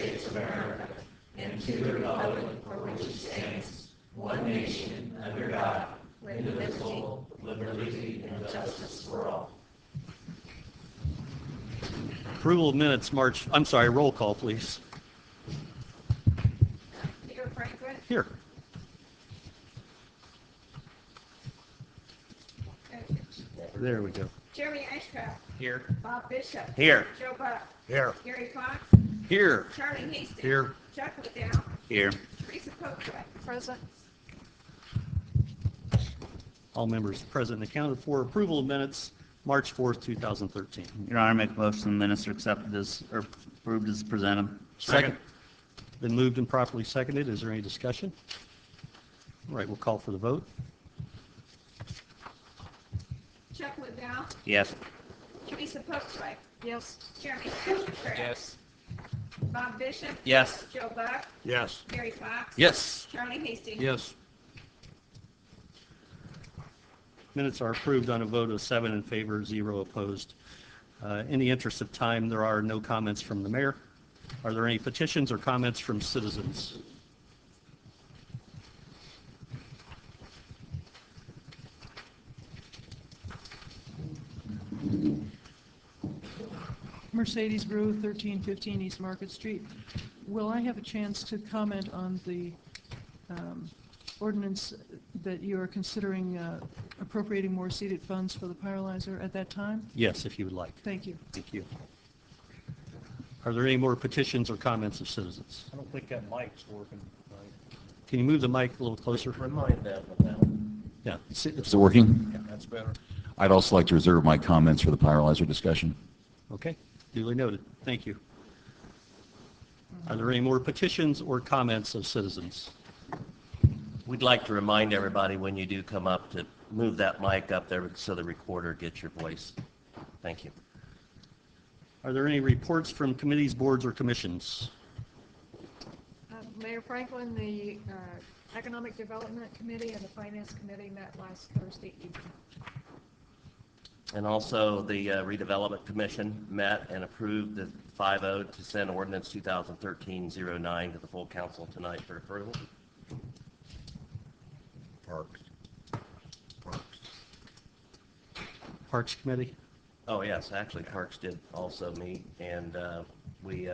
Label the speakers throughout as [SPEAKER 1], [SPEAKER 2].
[SPEAKER 1] States of America and to the republic for which it stands, one nation, under God, indivisible, with liberty and justice for all.
[SPEAKER 2] Approval of minutes, roll call, please.
[SPEAKER 3] Peter Franklin.
[SPEAKER 2] Here. There we go.
[SPEAKER 3] Jeremy Ashcraft.
[SPEAKER 2] Here.
[SPEAKER 3] Bob Bishop.
[SPEAKER 2] Here.
[SPEAKER 3] Joe Buck.
[SPEAKER 2] Here.
[SPEAKER 3] Gary Fox.
[SPEAKER 2] Here.
[SPEAKER 3] Charlie Hastings.
[SPEAKER 2] Here.
[SPEAKER 3] Chuck McDowell.
[SPEAKER 2] Here.
[SPEAKER 3] Teresa Polk. Present.
[SPEAKER 2] All members present and accounted for. Approval of minutes, March 4th, 2013.
[SPEAKER 4] Your Honor, make a motion the minutes are accepted as, or approved as presented.
[SPEAKER 2] Second. Been moved and properly seconded. Is there any discussion? All right, we'll call for the vote.
[SPEAKER 3] Chuck McDowell.
[SPEAKER 4] Yes.
[SPEAKER 3] Teresa Polk.
[SPEAKER 5] Yes.
[SPEAKER 3] Jeremy Ashcraft.
[SPEAKER 1] Yes.
[SPEAKER 3] Bob Bishop.
[SPEAKER 4] Yes.
[SPEAKER 3] Joe Buck.
[SPEAKER 1] Yes.
[SPEAKER 3] Gary Fox.
[SPEAKER 2] Yes.
[SPEAKER 3] Charlie Hastings.
[SPEAKER 2] Yes. Minutes are approved on a vote of 7 in favor, 0 opposed. In the interest of time, there are no comments from the mayor. Are there any petitions or comments from citizens?
[SPEAKER 5] Mercedes Brew, 1315 East Market Street. Will I have a chance to comment on the ordinance that you are considering appropriating more seated funds for the pyrolyzer at that time?
[SPEAKER 2] Yes, if you would like.
[SPEAKER 5] Thank you.
[SPEAKER 2] Thank you. Are there any more petitions or comments of citizens?
[SPEAKER 6] I don't think that mic's working right.
[SPEAKER 2] Can you move the mic a little closer?
[SPEAKER 6] Remind them of that.
[SPEAKER 2] Yeah.
[SPEAKER 7] Is it working?
[SPEAKER 6] Yeah, that's better.
[SPEAKER 7] I'd also like to reserve my comments for the pyrolyzer discussion.
[SPEAKER 2] Okay. Duly noted. Thank you. Are there any more petitions or comments of citizens?
[SPEAKER 8] We'd like to remind everybody when you do come up to move that mic up there so the recorder gets your voice. Thank you.
[SPEAKER 2] Are there any reports from committees, boards, or commissions?
[SPEAKER 5] Mayor Franklin, the Economic Development Committee and the Finance Committee met last Thursday evening.
[SPEAKER 8] And also the Redevelopment Commission met and approved the 5-0 to send ordinance 2013-09 to the full council tonight for approval.
[SPEAKER 2] Parks Committee?
[SPEAKER 8] Oh yes, actually Parks did also meet, and we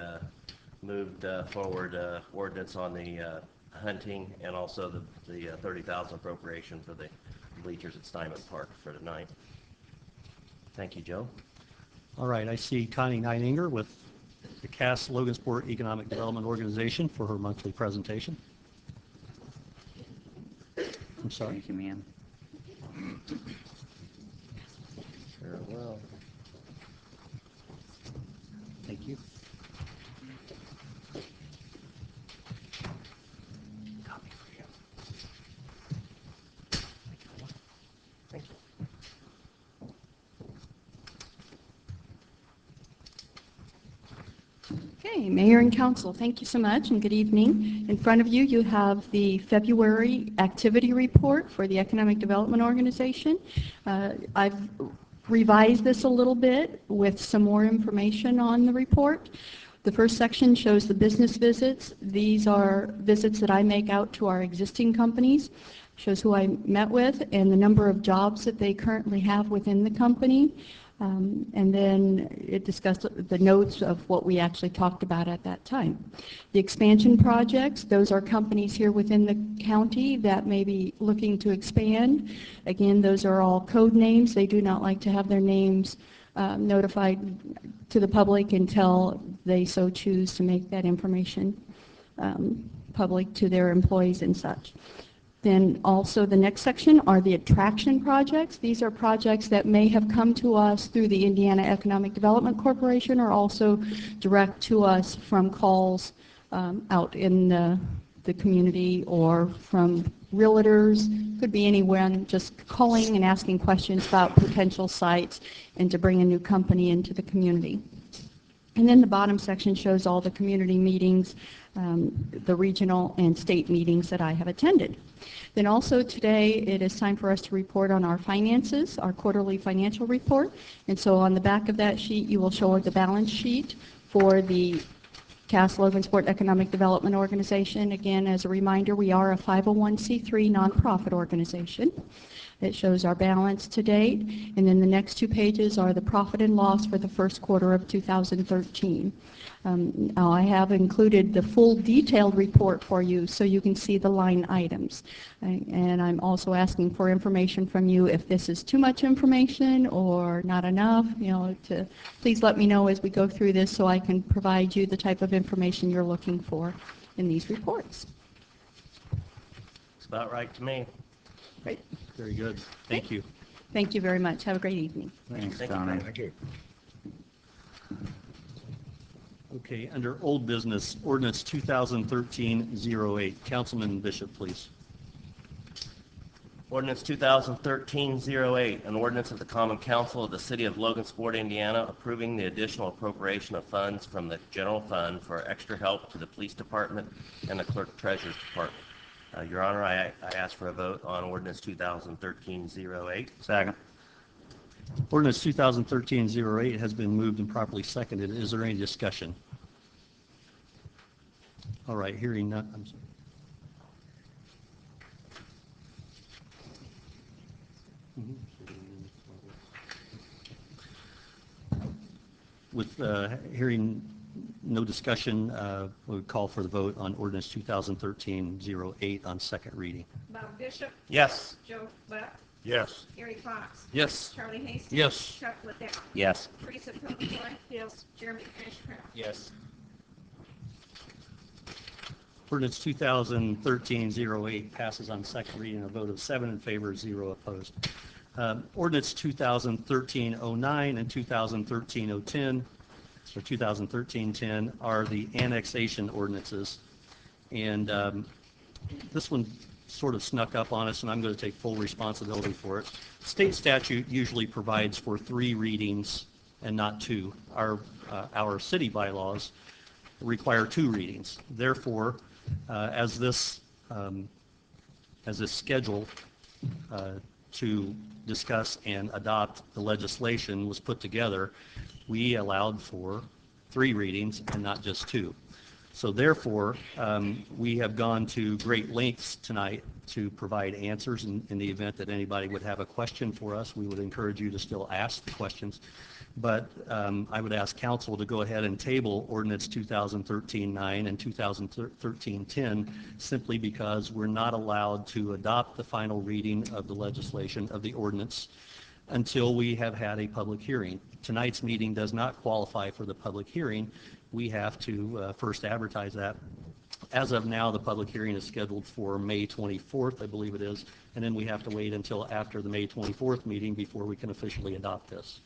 [SPEAKER 8] moved forward ordinance on the hunting and also the 30,000 appropriation for the bleachers at Steinman Park for tonight. Thank you, Joe.
[SPEAKER 2] All right, I see Connie Neininger with the CAS Logansport Economic Development Organization for her monthly presentation. I'm sorry.
[SPEAKER 4] Thank you, ma'am.
[SPEAKER 8] Sure will.
[SPEAKER 2] Thank you. Copy for you.
[SPEAKER 8] Thank you.
[SPEAKER 9] Okay, Mayor and Council, thank you so much and good evening. In front of you, you have the February activity report for the Economic Development Organization. I've revised this a little bit with some more information on the report. The first section shows the business visits. These are visits that I make out to our existing companies. Shows who I met with and the number of jobs that they currently have within the company. And then it discussed the notes of what we actually talked about at that time. The expansion projects, those are companies here within the county that may be looking to expand. Again, those are all code names. They do not like to have their names notified to the public until they so choose to make that information public to their employees and such. Then also the next section are the attraction projects. These are projects that may have come to us through the Indiana Economic Development Corporation or also direct to us from calls out in the community or from realtors. Could be anyone just calling and asking questions about potential sites and to bring a new company into the community. And then the bottom section shows all the community meetings, the regional and state meetings that I have attended. Then also today it is time for us to report on our finances, our quarterly financial report. And so on the back of that sheet you will show the balance sheet for the CAS Logansport Economic Development Organization. Again, as a reminder, we are a 501c3 nonprofit organization. It shows our balance to date, and then the next two pages are the profit and loss for the first quarter of 2013. Now I have included the full detailed report for you so you can see the line items. And I'm also asking for information from you if this is too much information or not enough, to please let me know as we go through this so I can provide you the type of information you're looking for in these reports.
[SPEAKER 8] It's about right to me.
[SPEAKER 9] Great.
[SPEAKER 2] Very good. Thank you.
[SPEAKER 9] Thank you very much. Have a great evening.
[SPEAKER 4] Thanks,
[SPEAKER 8] Thank you.
[SPEAKER 4] Connie.
[SPEAKER 6] Thank you.
[SPEAKER 2] Okay, under old business, ordinance 2013-08. Councilman Bishop, please.
[SPEAKER 8] Ordinance 2013-08, an ordinance of the Common Council of the City of Logansport, Indiana, approving the additional appropriation of funds from the general fund for extra help to the police department and the clerk treasurer's department. Your Honor, I ask for a vote on ordinance 2013-08.
[SPEAKER 4] Second.
[SPEAKER 2] Ordinance 2013-08 has been moved and properly seconded. Is there any discussion? All right, hearing none. I'm sorry. With hearing no discussion, we would call for the vote on ordinance 2013-08 on second reading.
[SPEAKER 3] Bob Bishop,
[SPEAKER 8] Yes.
[SPEAKER 3] Joe Buck,
[SPEAKER 6] Yes.
[SPEAKER 3] Gary Fox,
[SPEAKER 6] Yes.
[SPEAKER 3] Charlie Hastings.
[SPEAKER 6] Yes.
[SPEAKER 3] Chuck Liddell,
[SPEAKER 4] Yes.
[SPEAKER 3] Teresa Pilgrim. Yes. Jeremy Fisher.
[SPEAKER 6] Yes.
[SPEAKER 2] Ordinance 2013-08 passes on second reading, a vote of 7 in favor, 0 opposed. Ordinance 2013-09 and 2013-010, or 2013-10, are the annexation ordinances. And this one sort of snuck up on us, and I'm going to take full responsibility for it. State statute usually provides for 3 readings and not 2. Our city bylaws require 2 readings. Therefore, as this schedule to discuss and adopt the legislation was put together, we allowed for 3 readings and not just 2. So therefore, we have gone to great lengths tonight to provide answers. In the event that anybody would have a question for us, we would encourage you to still ask the questions. But I would ask council to go ahead and table ordinance 2013-9 and 2013-10 simply because we're not allowed to adopt the final reading of the legislation of the ordinance until we have had a public hearing. Tonight's meeting does not qualify for the public hearing. We have to first advertise that. As of now, the public hearing is scheduled for May 24th, I believe it is, and then we have to wait until after the May 24th meeting before we can officially adopt this.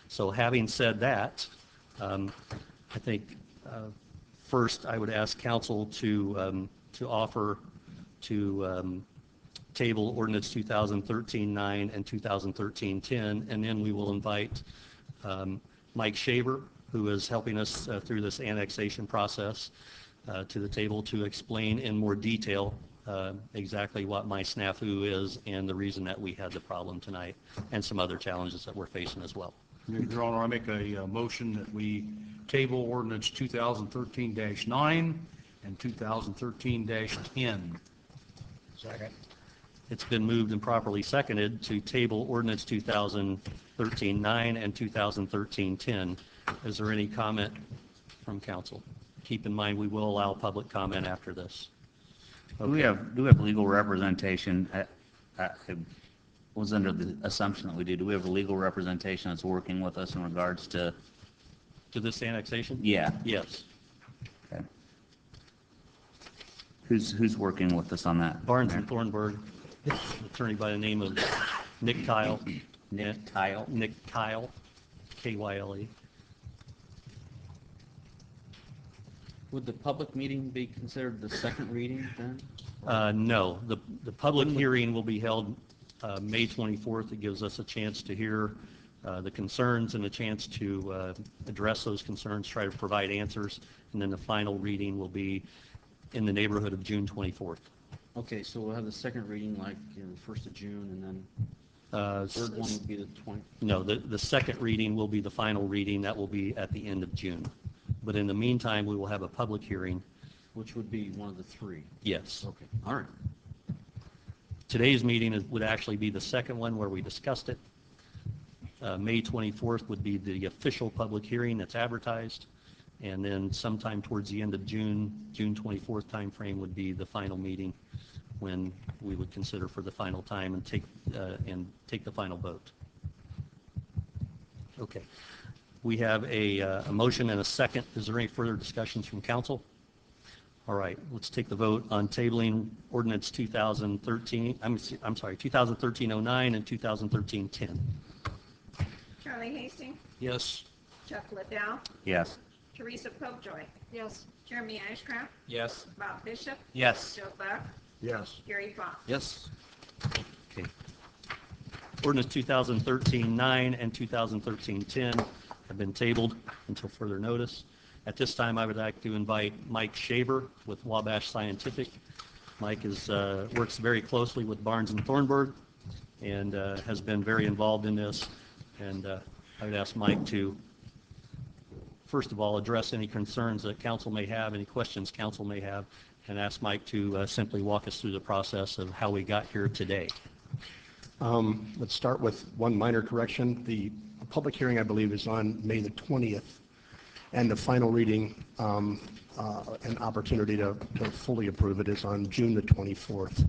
[SPEAKER 2] So having said that, I think first I would ask council to offer to table ordinance 2013-9 and 2013-10, and then we will invite Mike Shaver, who is helping us through this annexation process, to the table to explain in more detail exactly what my snafu is and the reason that we had the problem tonight, and some other challenges that we're facing as well.
[SPEAKER 6] Your Honor, I make a motion that we table ordinance 2013-9 and 2013-10. Second.
[SPEAKER 2] It's been moved and properly seconded to table ordinance 2013-9 and 2013-10. Is there any comment from council? Keep in mind, we will allow public comment after this.
[SPEAKER 4] Do we have legal representation? I was under the assumption that we do. Do we have a legal representation that's working with us in regards to?
[SPEAKER 2] To this annexation?
[SPEAKER 4] Yeah.
[SPEAKER 2] Yes.
[SPEAKER 4] Okay. Who's working with us on that?
[SPEAKER 2] Barnes and Thornburg, attorney by the name of Nick Kyle.
[SPEAKER 4] Nick Kyle?
[SPEAKER 2] Nick Kyle, K-Y-L-E.
[SPEAKER 10] Would the public meeting be considered the second reading then?
[SPEAKER 2] No, the public hearing will be held May 24th. It gives us a chance to hear the concerns and a chance to address those concerns, try to provide answers, and then the final reading will be in the neighborhood of June 24th.
[SPEAKER 10] Okay, so we'll have the second reading like in the 1st of June, and then the third one would be the 20th?
[SPEAKER 2] No, the second reading will be the final reading. That will be at the end of June. But in the meantime, we will have a public hearing.
[SPEAKER 10] Which would be one of the three.
[SPEAKER 2] Yes.
[SPEAKER 10] Okay, all right.
[SPEAKER 2] Today's meeting would actually be the second one where we discussed it. May 24th would be the official public hearing that's advertised. And then sometime towards the end of June, June 24th timeframe would be the final meeting when we would consider for the final time and take the final vote. Okay. We have a motion and a second. Is there any further discussions from council? All right, let's take the vote on tabling ordinance 2013, I'm sorry, 2013-09 and 2013-10.
[SPEAKER 3] Charlie Hastings,
[SPEAKER 6] Yes.
[SPEAKER 3] Chuck Liddell,
[SPEAKER 4] Yes.
[SPEAKER 3] Teresa Popejoy,
[SPEAKER 5] Yes.
[SPEAKER 3] Jeremy Ashcraft,
[SPEAKER 6] Yes.
[SPEAKER 3] Bob Bishop,
[SPEAKER 4] Yes.
[SPEAKER 3] Joe Buck,
[SPEAKER 6] Yes.
[SPEAKER 3] Gary Fox.
[SPEAKER 10] Yes.
[SPEAKER 2] Okay. Ordinance 2013-9 and 2013-10 have been tabled until further notice. At this time, I would like to invite Mike Shaver with Wabash Scientific. Mike works very closely with Barnes and Thornburg and has been very involved in this. And I would ask Mike to, first of all, address any concerns that council may have, any questions council may have, and ask Mike to simply walk us through the process of how we got here today.
[SPEAKER 11] Let's start with one minor correction. The public hearing, I believe, is on May the 20th, and the final reading, an opportunity to fully approve it, is on June the 24th.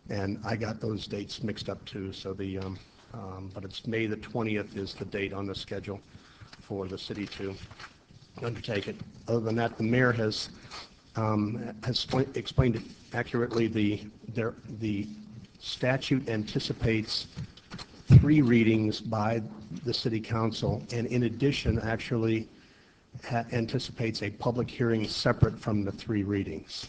[SPEAKER 11] And I got those dates mixed up too, so but it's May the 20th is the date on the schedule for the city to undertake it. Other than that, the mayor has explained it accurately. The statute anticipates 3 readings by the city council, and in addition, actually anticipates a public hearing separate from the 3 readings.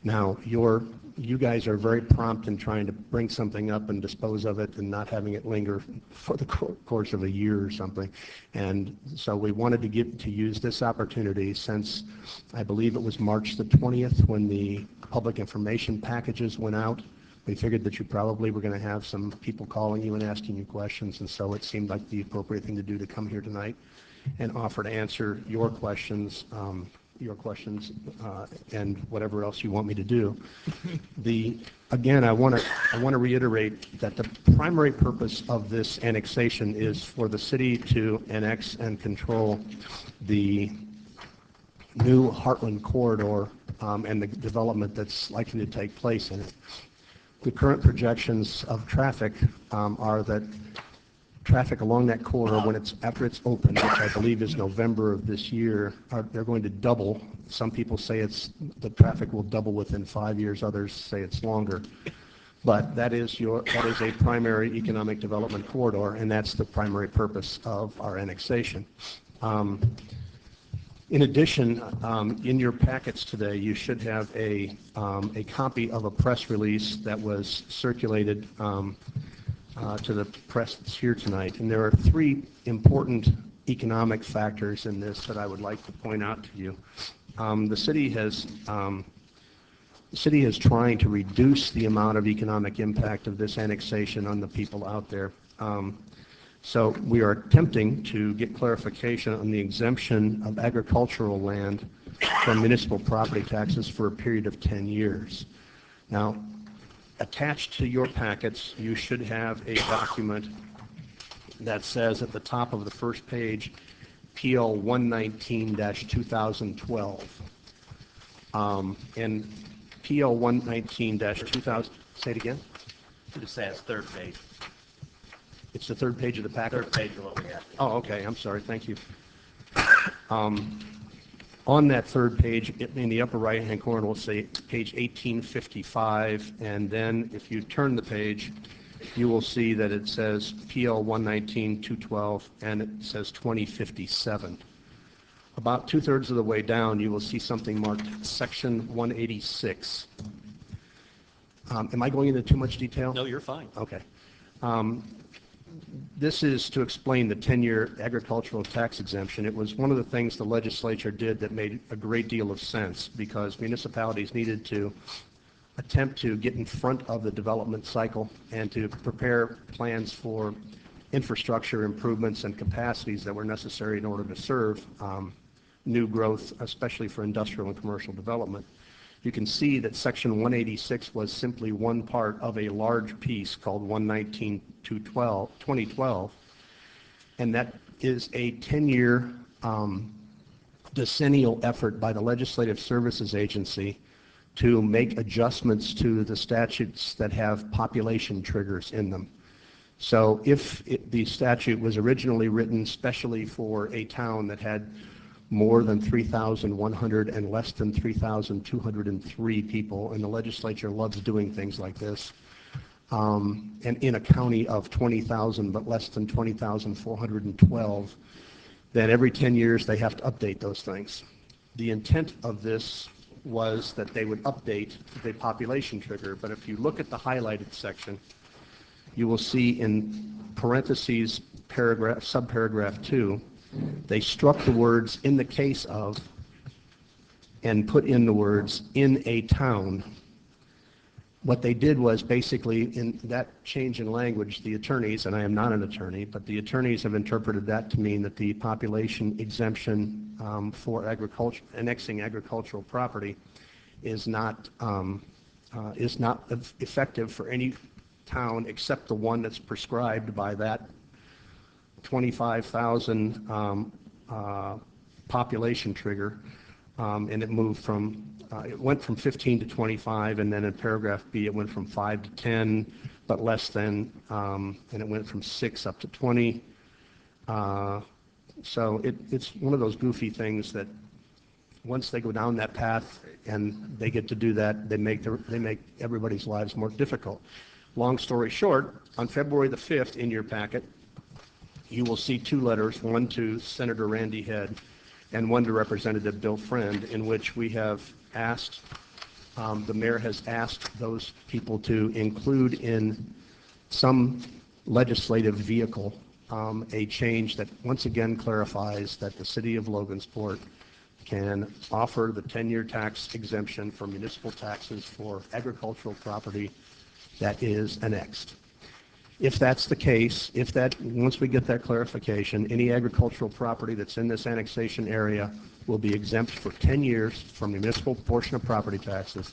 [SPEAKER 11] Now, you guys are very prompt in trying to bring something up and dispose of it and not having it linger for the course of a year or something. And so we wanted to use this opportunity, since I believe it was March the 20th when the public information packages went out. We figured that you probably were going to have some people calling you and asking you questions, and so it seemed like the appropriate thing to do to come here tonight and offer to answer your questions, and whatever else you want me to do. Again, I want to reiterate that the primary purpose of this annexation is for the city to annex and control the new Heartland corridor and the development that's likely to take place in it. The current projections of traffic are that traffic along that corridor, after it's open, which I believe is November of this year, they're going to double. Some people say the traffic will double within 5 years. Others say it's longer. But that is a primary economic development corridor, and that's the primary purpose of our annexation. In addition, in your packets today, you should have a copy of a press release that was circulated to the press that's here tonight. And there are 3 important economic factors in this that I would like to point out to you. The city is trying to reduce the amount of economic impact of this annexation on the people out there. So we are attempting to get clarification on the exemption of agricultural land from municipal property taxes for a period of 10 years. Now, attached to your packets, you should have a document that says at the top of the first page, PL 119-2012. And PL 119-2000, say it again?
[SPEAKER 8] It says third page.
[SPEAKER 11] It's the third page of the packet?
[SPEAKER 8] Third page of what we have.
[SPEAKER 11] Oh, okay, I'm sorry, thank you. On that third page, in the upper right-hand corner, will say page 1855, and then if you turn the page, you will see that it says PL 119-212, and it says 2057. About 2/3 of the way down, you will see something marked Section 186. Am I going into too much detail?
[SPEAKER 2] No, you're fine.
[SPEAKER 11] Okay. This is to explain the 10-year agricultural tax exemption. It was one of the things the legislature did that made a great deal of sense, because municipalities needed to attempt to get in front of the development cycle and to prepare plans for infrastructure improvements and capacities that were necessary in order to serve new growth, especially for industrial and commercial development. You can see that Section 186 was simply one part of a large piece called 119-2012, and that is a 10-year decennial effort by the Legislative Services Agency to make adjustments to the statutes that have population triggers in them. So if the statute was originally written specially for a town that had more than 3,100 and less than 3,203 people, and the legislature loves doing things like this, and in a county of 20,000 but less than 20,412, then every 10 years they have to update those things. The intent of this was that they would update the population trigger, but if you look at the highlighted section, you will see in parentheses subparagraph 2, they struck the words "in the case of" and put in the words "in a town." What they did was basically, in that change in language, the attorneys, and I am not an attorney, but the attorneys have interpreted that to mean that the population exemption for annexing agricultural property is not effective for any town except the one that's prescribed by that 25,000 population trigger, and it went from 15 to 25, and then in paragraph B it went from 5 to 10, but less than, and it went from 6 up to 20. So it's one of those goofy things that once they go down that path and they get to do that, they make everybody's lives more difficult. Long story short, on February the 5th in your packet, you will see 2 letters, one to Senator Randy Head and one to Representative Bill Friend, in which we have asked, the mayor has asked those people to include in some legislative vehicle a change that once again clarifies that the city of Logansport can offer the 10-year tax exemption for municipal taxes for agricultural property that is annexed. If that's the case, once we get that clarification, any agricultural property that's in this annexation area will be exempt for 10 years from the municipal portion of property taxes,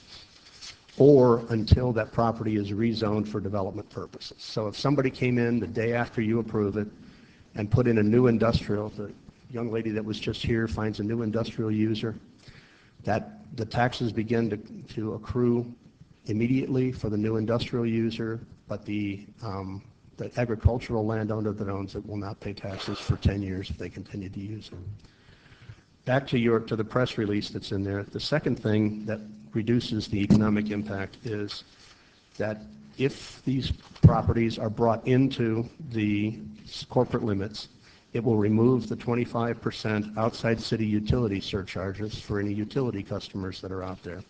[SPEAKER 11] or until that property is rezoned for development purposes. So if somebody came in the day after you approve it and put in a new industrial, the young lady that was just here finds a new industrial user, that the taxes begin to accrue immediately for the new industrial user, but the agricultural landowner that owns it will not pay taxes for 10 years if they continue to use it. Back to the press release that's in there, the second thing that reduces the economic impact is that if these properties are brought into the corporate limits, it will remove the 25% outside city utility surcharges for any utility customers that are out there.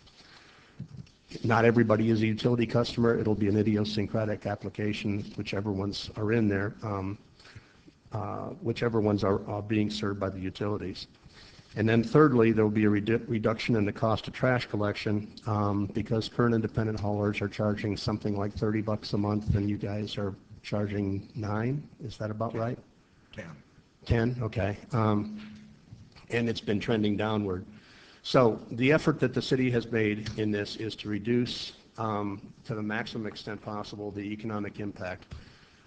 [SPEAKER 11] Not everybody is a utility customer. It'll be an idiosyncratic application, whichever ones are in there, whichever ones are being served by the utilities. And then thirdly, there will be a reduction in the cost of trash collection because current independent haulers are charging something like $30 a month, and you guys are charging $9. Is that about right? 10, okay. And it's been trending downward. So the effort that the city has made in this is to reduce to the maximum extent possible the economic impact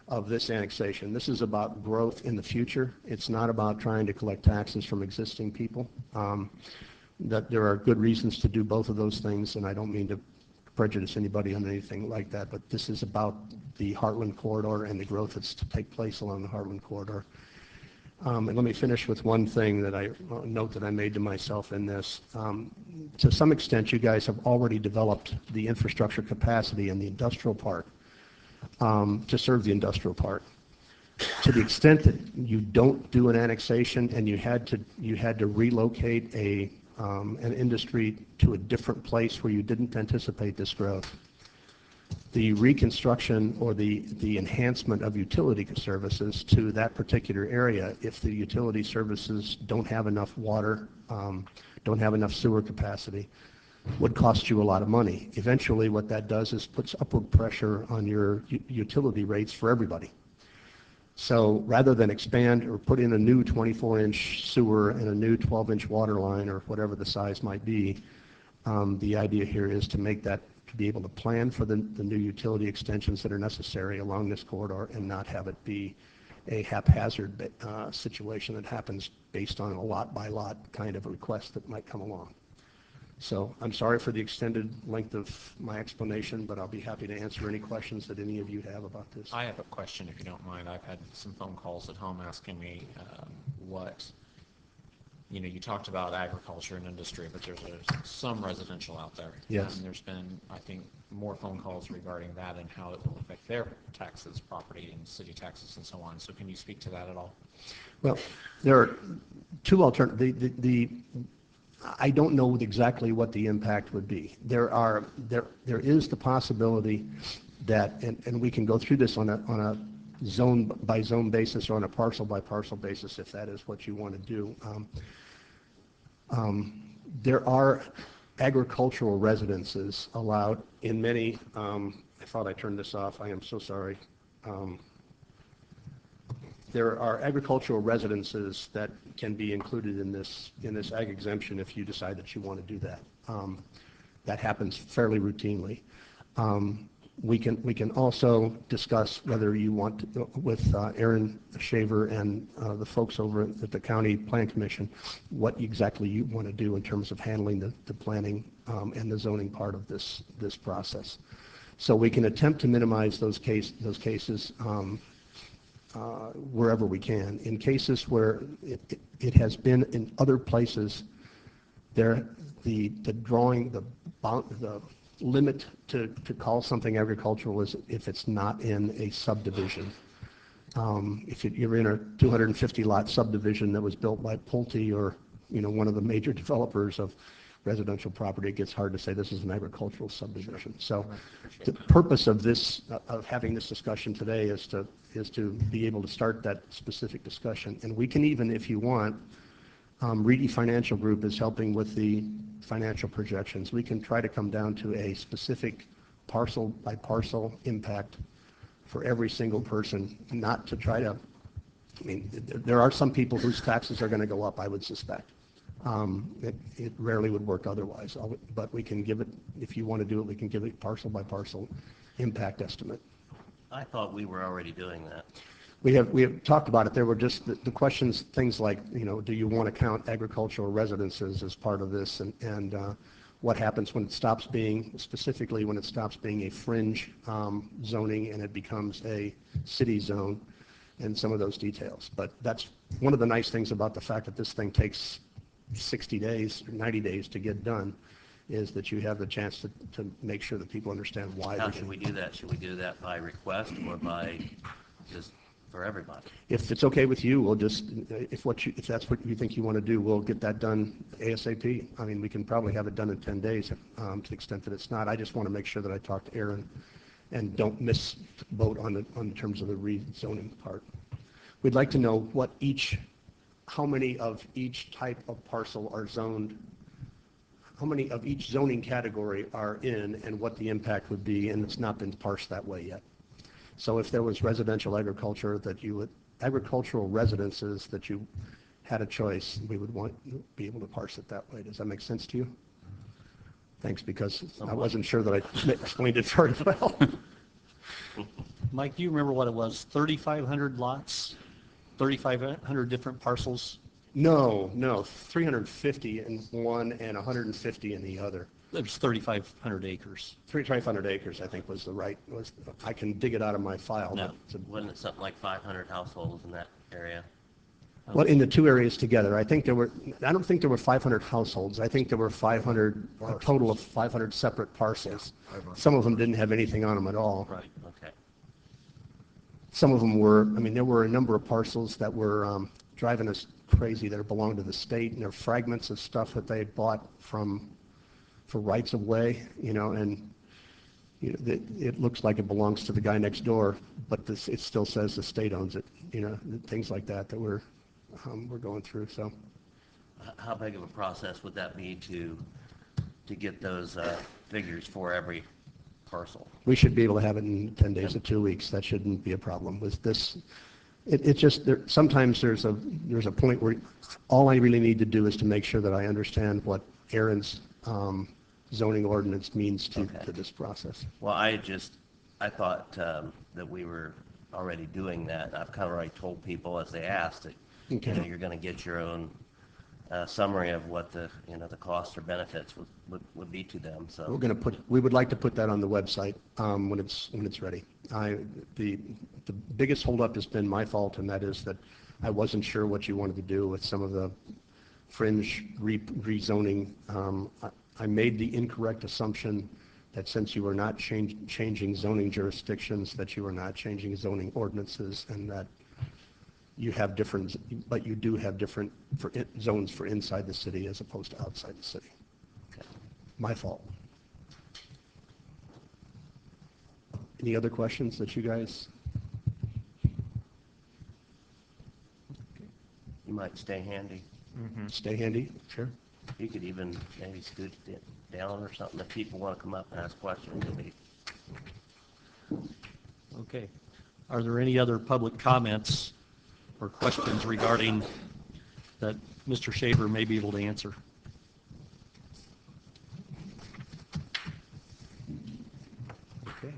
[SPEAKER 11] of this annexation. This is about growth in the future. It's not about trying to collect taxes from existing people. That there are good reasons to do both of those things, and I don't mean to prejudice anybody on anything like that, but this is about the Heartland Corridor and the growth that's to take place along the Heartland Corridor. And let me finish with one thing that note that I made to myself in this. To some extent, you guys have already developed the infrastructure capacity in the industrial park to serve the industrial park. To the extent that you don't do an annexation and you had to relocate an industry to a different place where you didn't anticipate this growth, the reconstruction or the enhancement of utility services to that particular area, if the utility services don't have enough water, don't have enough sewer capacity, would cost you a lot of money. Eventually what that does is puts upward pressure on your utility rates for everybody. So rather than expand or put in a new 24-inch sewer and a new 12-inch water line or whatever the size might be, the idea here is to make that, to be able to plan for the new utility extensions that are necessary along this corridor and not have it be a haphazard situation that happens based on a lot-by-lot kind of a request that might come along. So I'm sorry for the extended length of my explanation, but I'll be happy to answer any questions that any of you have about this.
[SPEAKER 12] I have a question, if you don't mind. I've had some phone calls at home asking me what, you talked about agriculture and industry, but there's some residential out there.
[SPEAKER 11] Yes.
[SPEAKER 12] And there's been, I think, more phone calls regarding that and how it will affect their taxes, property and city taxes and so on. So can you speak to that at all?
[SPEAKER 11] Well, there are two alternatives. I don't know exactly what the impact would be. There is the possibility that, and we can go through this on a zone by zone basis or on a parcel by parcel basis if that is what you want to do. There are agricultural residences allowed in many. I thought I turned this off. I am so sorry. There are agricultural residences that can be included in this ag exemption if you decide that you want to do that. That happens fairly routinely. We can also discuss whether you want to, with Aaron Shaver and the folks over at the County Plan Commission, what exactly you want to do in terms of handling the planning and the zoning part of this process. So we can attempt to minimize those cases wherever we can. In cases where it has been in other places, the limit to call something agricultural is if it's not in a subdivision. If you're in a 250 lot subdivision that was built by Pulte or one of the major developers of residential property, it gets hard to say this is an agricultural subdivision. So the purpose of having this discussion today is to be able to start that specific discussion. And we can even, if you want, Reedy Financial Group is helping with the financial projections. We can try to come down to a specific parcel by parcel impact for every single person, not to try to, there are some people whose taxes are going to go up, I would suspect. It rarely would work otherwise, but we can give it, if you want to do it, we can give it parcel by parcel impact estimate.
[SPEAKER 8] I thought we were already doing that.
[SPEAKER 11] We have talked about it. There were just the questions, things like, do you want to count agricultural residences as part of this, and what happens when it stops being, specifically when it stops being a fringe zoning and it becomes a city zone, and some of those details. But that's one of the nice things about the fact that this thing takes 60 days or 90 days to get done, is that you have the chance to make sure that people understand why.
[SPEAKER 8] How should we do that? Should we do that by request or by just for everybody?
[SPEAKER 11] If it's okay with you, we'll just, if that's what you think you want to do, we'll get that done ASAP. We can probably have it done in 10 days to the extent that it's not. I just want to make sure that I talk to Aaron and don't miss vote on terms of the rezoning part. We'd like to know how many of each type of parcel are zoned, how many of each zoning category are in, and what the impact would be, and it's not been parsed that way yet. So if there was residential agriculture agricultural residences that you had a choice, we would want to be able to parse it that way. Does that make sense to you? Thanks, because I wasn't sure that I explained it very well.
[SPEAKER 2] Mike, do you remember what it was? 3,500 lots? 3,500 different parcels?
[SPEAKER 11] No, 350 in one and 150 in the other.
[SPEAKER 2] It was 3,500 acres.
[SPEAKER 11] 3,500 acres, I think, was I can dig it out of my file.
[SPEAKER 8] No, wasn't it something like 500 households in that area?
[SPEAKER 11] Well, in the two areas together, I don't think there were 500 households. I think there were a total of 500 separate parcels. Some of them didn't have anything on them at all.
[SPEAKER 8] Right, okay.
[SPEAKER 11] Some of them were, there were a number of parcels that were driving us crazy that belonged to the state, and they're fragments of stuff that they bought for rights of way, and it looks like it belongs to the guy next door, but it still says the state owns it, things like that we're going through. So,
[SPEAKER 8] how big of a process would that be to get those figures for every parcel?
[SPEAKER 11] We should be able to have it in 10 days to 2 weeks. That shouldn't be a problem. With this, It just, sometimes there's a point where all I really need to do is to make sure that I understand what Aaron's zoning ordinance means to this process.
[SPEAKER 8] Well, I thought that we were already doing that. I've kind of already told people as they asked that,
[SPEAKER 11] Okay.
[SPEAKER 8] you're going to get your own summary of what the costs or benefits would be to them. So
[SPEAKER 11] We would like to put that on the website when it's ready. The biggest holdup has been my fault, and that is that I wasn't sure what you wanted to do with some of the fringe rezoning. I made the incorrect assumption that since you were not changing zoning jurisdictions, that you were not changing zoning ordinances, and that you have different, but you do have different zones for inside the city as opposed to outside the city.
[SPEAKER 8] Okay.
[SPEAKER 11] My fault. Any other questions that you guys?
[SPEAKER 8] You might stay handy.
[SPEAKER 11] Stay handy? Sure.
[SPEAKER 8] You could even maybe scoot it down or something if people want to come up and ask questions.
[SPEAKER 2] Okay. Are there any other public comments or questions regarding that Mr. Shaver may be able to answer? Okay.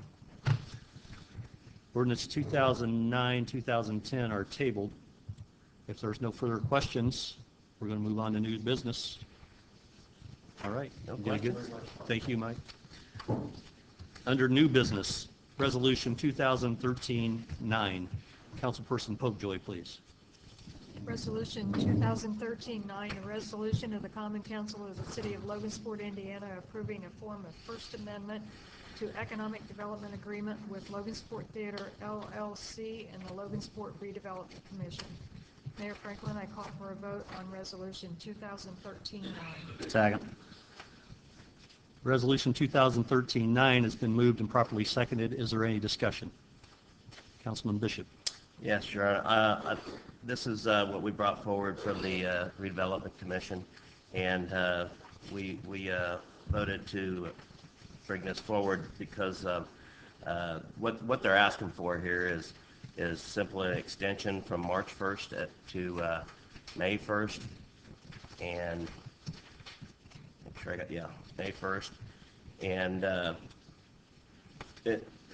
[SPEAKER 2] Ordinance 2009-2010 are tabled. If there's no further questions, we're going to move on to new business. All right.
[SPEAKER 8] No
[SPEAKER 2] Very good.
[SPEAKER 8] questions.
[SPEAKER 2] Thank you, Mike. Under new business, Resolution 2013-9. Councilperson Popejoy, please.
[SPEAKER 13] Resolution 2013-9, a resolution of the Common Council of the City of Logansport, Indiana, approving a form of First Amendment to Economic Development Agreement with Logansport Theater, LLC, and the Logansport Redevelopment Commission. Mayor Franklin, I call for a vote on Resolution 2013-9.
[SPEAKER 4] Second.
[SPEAKER 2] Resolution 2013-9 has been moved and properly seconded. Is there any discussion? Councilman Bishop.
[SPEAKER 8] Yes, Your Honor. This is what we brought forward from the Redevelopment Commission, and we voted to bring this forward because what they're asking for here is simply an extension from March 1st to May 1st, and make sure I got, May 1st, and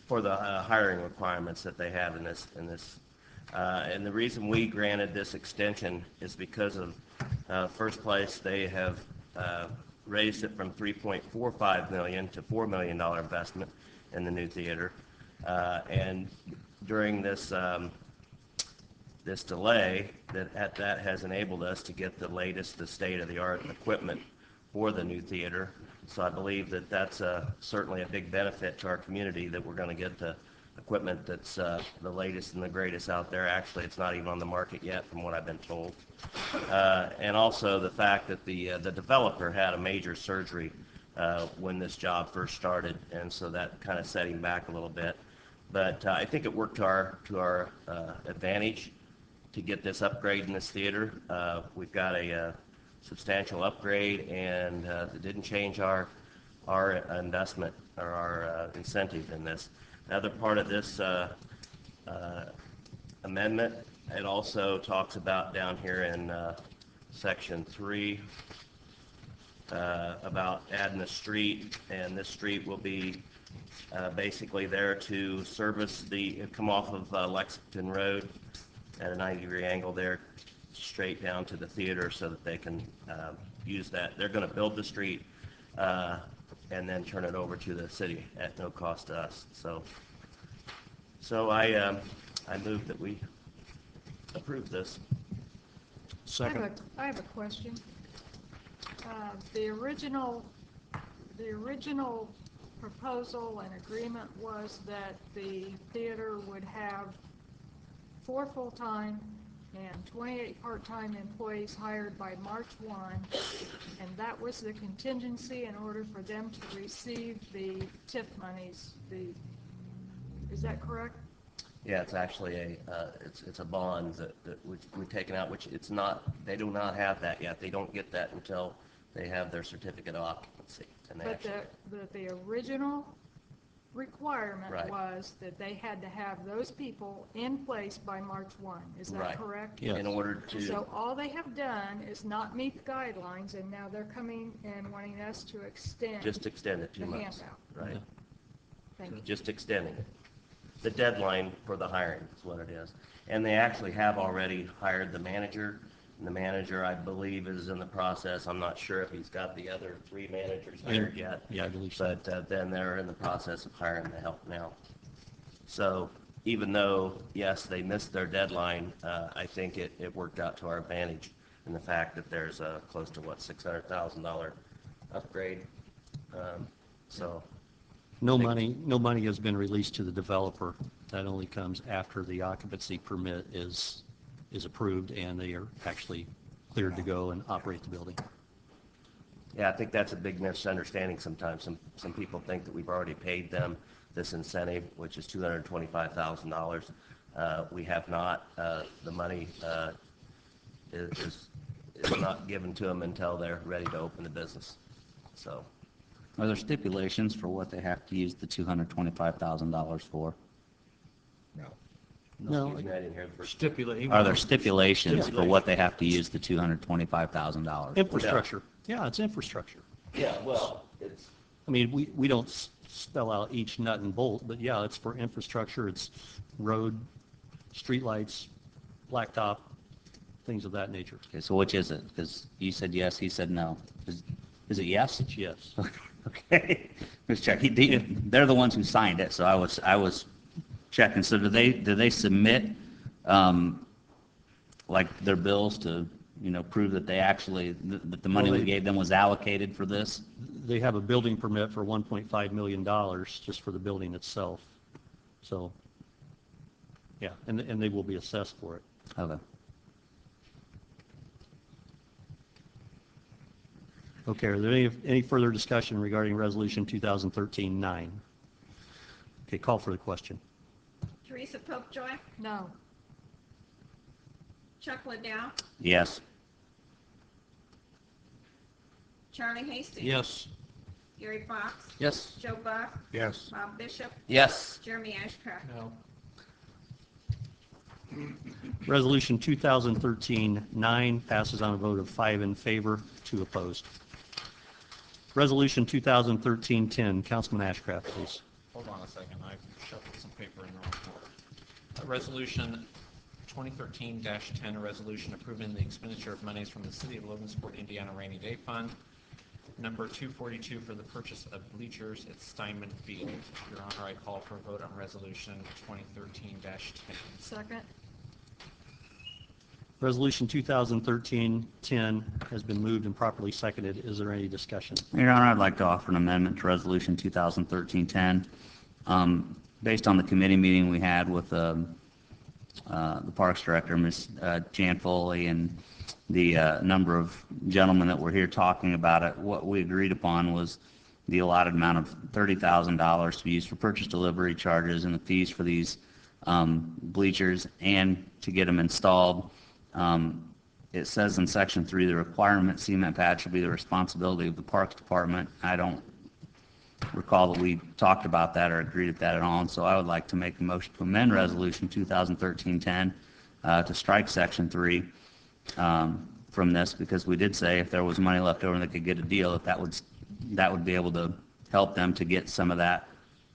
[SPEAKER 8] for the hiring requirements that they have in this. And the reason we granted this extension is because of, first place, they have raised it from $3.45 million to $4 million investment in the new theater. And during this this delay, that has enabled us to get the latest, the state-of-the-art equipment for the new theater. So I believe that that's certainly a big benefit to our community, that we're going to get the equipment that's the latest and the greatest out there. Actually, it's not even on the market yet, from what I've been told. And also the fact that the developer had a major surgery when this job first started, and so that kind of set him back a little bit. But I think it worked to our advantage to get this upgrade in this theater. We've got a substantial upgrade, and it didn't change our investment or our incentive in this. Another part of this amendment, it also talks about down here in section 3 about adding a street, and this street will be basically there to service come off of Lexington Road at a 90-degree angle there, straight down to the theater, so that they can use that. They're going to build the street and then turn it over to the city at no cost to us. So I move that we approve this.
[SPEAKER 2] Second.
[SPEAKER 13] I have a question. The original proposal and agreement was that the theater would have 4 full-time and 28 part-time employees hired by March 1, and that was the contingency in order for them to receive the TIF monies. Is that correct?
[SPEAKER 8] Yeah, it's actually it's a bond that we've taken out, which it's not. They do not have that yet. They don't get that until they have their certificate of occupancy. And
[SPEAKER 13] But the original requirement
[SPEAKER 8] Right.
[SPEAKER 13] was that they had to have those people in place by March 1. Is that
[SPEAKER 8] Right.
[SPEAKER 13] correct?
[SPEAKER 2] Yes.
[SPEAKER 8] In order to,
[SPEAKER 13] So all they have done is not meet the guidelines, and now they're coming and wanting us to extend
[SPEAKER 8] just extend it 2
[SPEAKER 13] the
[SPEAKER 8] months.
[SPEAKER 13] handout.
[SPEAKER 8] Right.
[SPEAKER 13] Thank you.
[SPEAKER 8] Just extending it. The deadline for the hiring is what it is. And they actually have already hired the manager. And the manager, I believe, is in the process. I'm not sure if he's got the other 3 managers hired yet.
[SPEAKER 2] Yeah, I believe so.
[SPEAKER 8] But then they're in the process of hiring the help now. So even though, yes, they missed their deadline, I think it worked out to our advantage in the fact that there's close to, $600,000 upgrade. So
[SPEAKER 2] No money has been released to the developer. That only comes after the occupancy permit is approved and they are actually cleared to go and operate the building.
[SPEAKER 8] yeah, I think that's a big misunderstanding sometimes. Some people think that we've already paid them this incentive, which is $225,000. We have not. The money is not given to them until they're ready to open the business. So,
[SPEAKER 4] Are there stipulations for what they have to use the $225,000 for?
[SPEAKER 2] No,
[SPEAKER 8] excuse me, I didn't hear the first.
[SPEAKER 4] Are there stipulations for what they have to use the $225,000 for?
[SPEAKER 2] infrastructure. Yeah, it's infrastructure.
[SPEAKER 8] Yeah, well, it's,
[SPEAKER 2] I mean, we don't spell out each nut and bolt, but yeah, it's for infrastructure. It's road, streetlights, blacktop, things of that nature.
[SPEAKER 4] Okay, so which is it? Because you said yes, he said no. Is it yes?
[SPEAKER 2] It's yes.
[SPEAKER 4] Okay, let's check. They're the ones who signed it, so I was checking. So do they submit like their bills to prove that they actually that the money
[SPEAKER 2] Well,
[SPEAKER 4] we gave them was allocated for this?
[SPEAKER 2] They have a building permit for $1.5 million just for the building itself. So, yeah, and they will be assessed for it.
[SPEAKER 4] Okay.
[SPEAKER 2] Okay, are there any further discussion regarding Resolution 2013-9? Okay, call for the question.
[SPEAKER 3] Teresa Popejoy,
[SPEAKER 13] No.
[SPEAKER 3] Chuck Liddell,
[SPEAKER 4] Yes.
[SPEAKER 3] Charlie Hastings.
[SPEAKER 6] Yes.
[SPEAKER 3] Gary Fox,
[SPEAKER 12] Yes.
[SPEAKER 3] Joe Buck,
[SPEAKER 6] Yes.
[SPEAKER 3] Bob Bishop,
[SPEAKER 8] yes.
[SPEAKER 3] Jeremy Ashcraft.
[SPEAKER 12] No.
[SPEAKER 2] Resolution 2013-9 passes on a vote of 5 in favor, 2 opposed. Resolution 2013-10, Councilman Ashcraft, please.
[SPEAKER 12] Hold on a second, I shuffled some paper in the wrong order. Resolution 2013-10, a resolution approving the expenditure of monies from the City of Logansport, Indiana Rainy Day Fund, number 242, for the purchase of bleachers at Steinman Field. Your Honor, I call for a vote on Resolution 2013-10.
[SPEAKER 13] Second?
[SPEAKER 2] Resolution 2013-10 has been moved and properly seconded. Is there any discussion?
[SPEAKER 4] Your Honor, I'd like to offer an amendment to Resolution 2013-10. Based on the committee meeting we had with the Parks Director, Ms. Jan Foley, and the number of gentlemen that were here talking about it, what we agreed upon was the allotted amount of $30,000 to be used for purchase delivery charges and the fees for these bleachers and to get them installed. It says in Section 3, the requirement cement pad shall be the responsibility of the Parks Department. I don't recall that we talked about that or agreed at that at all, and so I would like to make a motion to amend Resolution 2013-10 to strike Section 3 from this, because we did say if there was money left over and they could get a deal, that would be able to help them to get some of that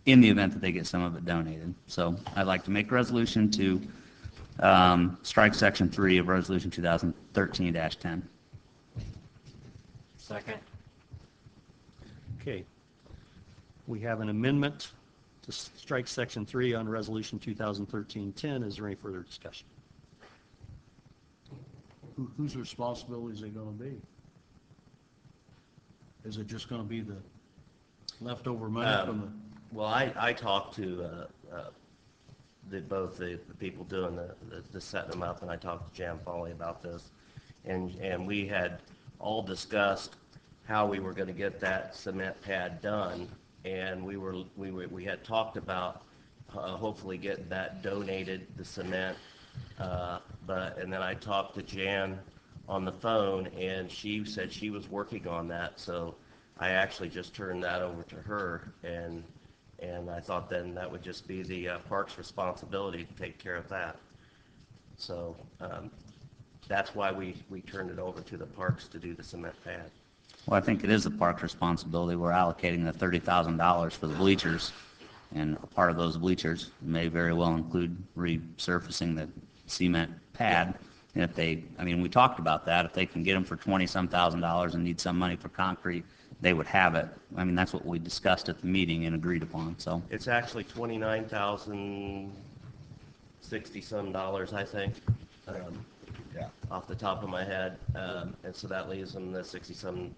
[SPEAKER 4] in the event that they get some of it donated. So I'd like to make a resolution to strike Section 3 of Resolution 2013-10.
[SPEAKER 13] Second?
[SPEAKER 2] Okay. We have an amendment to strike Section 3 on Resolution 2013-10. Is there any further discussion?
[SPEAKER 6] Whose responsibility is it going to be? Is it just going to be the leftover money from the?
[SPEAKER 8] Well, I talked to both the people doing the setting them up, and I talked to Jan Foley about this, and we had all discussed how we were going to get that cement pad done, and we had talked about hopefully getting that donated, the cement, and then I talked to Jan on the phone, and she said she was working on that, so I actually just turned that over to her, and And I thought then that would just be the park's responsibility to take care of that. So that's why we turned it over to the parks to do the cement pad.
[SPEAKER 4] Well, I think it is the park's responsibility. We're allocating the $30,000 for the bleachers, and a part of those bleachers may very well include resurfacing the cement pad. And if they, I mean, we talked about that. If they can get them for $20-some thousand and need some money for concrete, they would have it. I mean, that's what we discussed at the meeting and agreed upon. So
[SPEAKER 8] It's actually $29,060-some, I think, off the top of my head. And so that leaves them the $60-some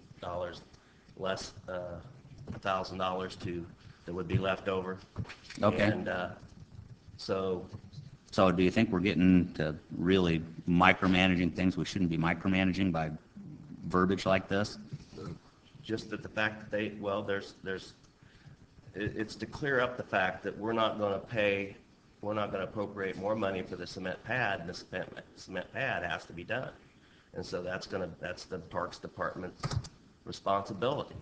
[SPEAKER 8] less $1,000 that would be left over.
[SPEAKER 4] Okay.
[SPEAKER 8] And so
[SPEAKER 4] do you think we're getting to really micromanaging things we shouldn't be micromanaging by verbiage like this?
[SPEAKER 8] just that the fact that it's to clear up the fact that we're not going to appropriate more money for the cement pad, and the cement pad has to be done. And so that's the Parks Department's responsibility.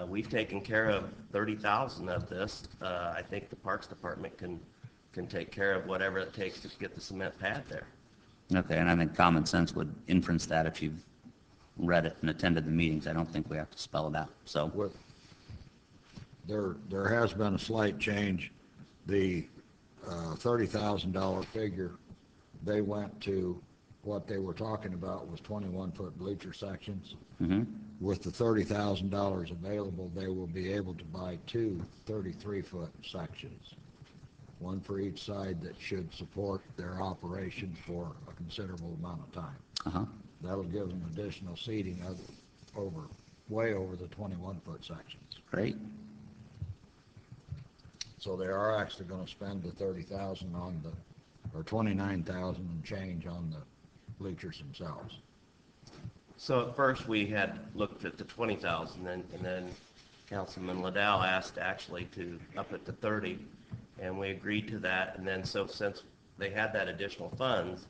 [SPEAKER 8] We've taken care of 30,000 of this. I think the Parks Department can take care of whatever it takes to get the cement pad there.
[SPEAKER 4] Okay, and I think common sense would inference that if you've read it and attended the meetings. I don't think we have to spell it out. So
[SPEAKER 14] there has been a slight change. The $30,000 figure, they went to what they were talking about was 21-foot bleacher sections.
[SPEAKER 4] Mm-hmm.
[SPEAKER 14] With the $30,000 available, they will be able to buy two 33-foot sections, one for each side, that should support their operations for a considerable amount of time.
[SPEAKER 4] Uh-huh.
[SPEAKER 14] That'll give them additional seating way over the 21-foot sections.
[SPEAKER 4] Great.
[SPEAKER 14] So they are actually going to spend the $30,000 or $29,000 and change on the bleachers themselves.
[SPEAKER 8] So at first we had looked at the 20,000, and then Councilman Liddell asked actually to up it to 30, and we agreed to that. And then so since they had that additional funds,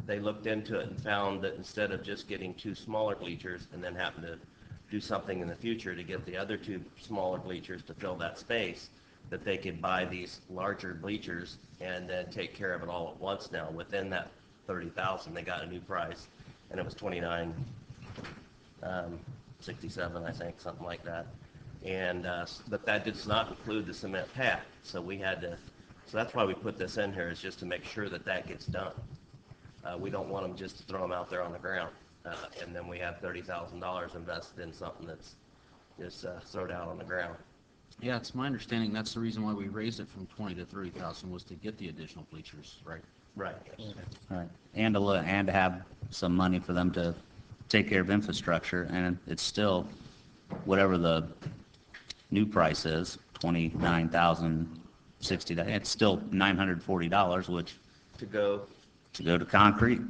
[SPEAKER 8] they looked into it and found that instead of just getting two smaller bleachers and then having to do something in the future to get the other two smaller bleachers to fill that space, that they could buy these larger bleachers and then take care of it all at once now. Within that 30,000, they got a new price, and it was $29.67, I think, something like that. And but that does not include the cement pad. So we had to. So that's why we put this in here, is just to make sure that that gets done. We don't want them just to throw them out there on the ground, and then we have $30,000 invested in something that's just thrown out on the ground.
[SPEAKER 10] Yeah, it's my understanding that's the reason why we raised it from 20 to 30,000 was to get the additional bleachers, right?
[SPEAKER 8] Right.
[SPEAKER 10] Yes.
[SPEAKER 4] All right. And to have some money for them to take care of infrastructure, and it's still whatever the new price is, $29,060. It's still $940, which
[SPEAKER 8] To go.
[SPEAKER 4] to concrete.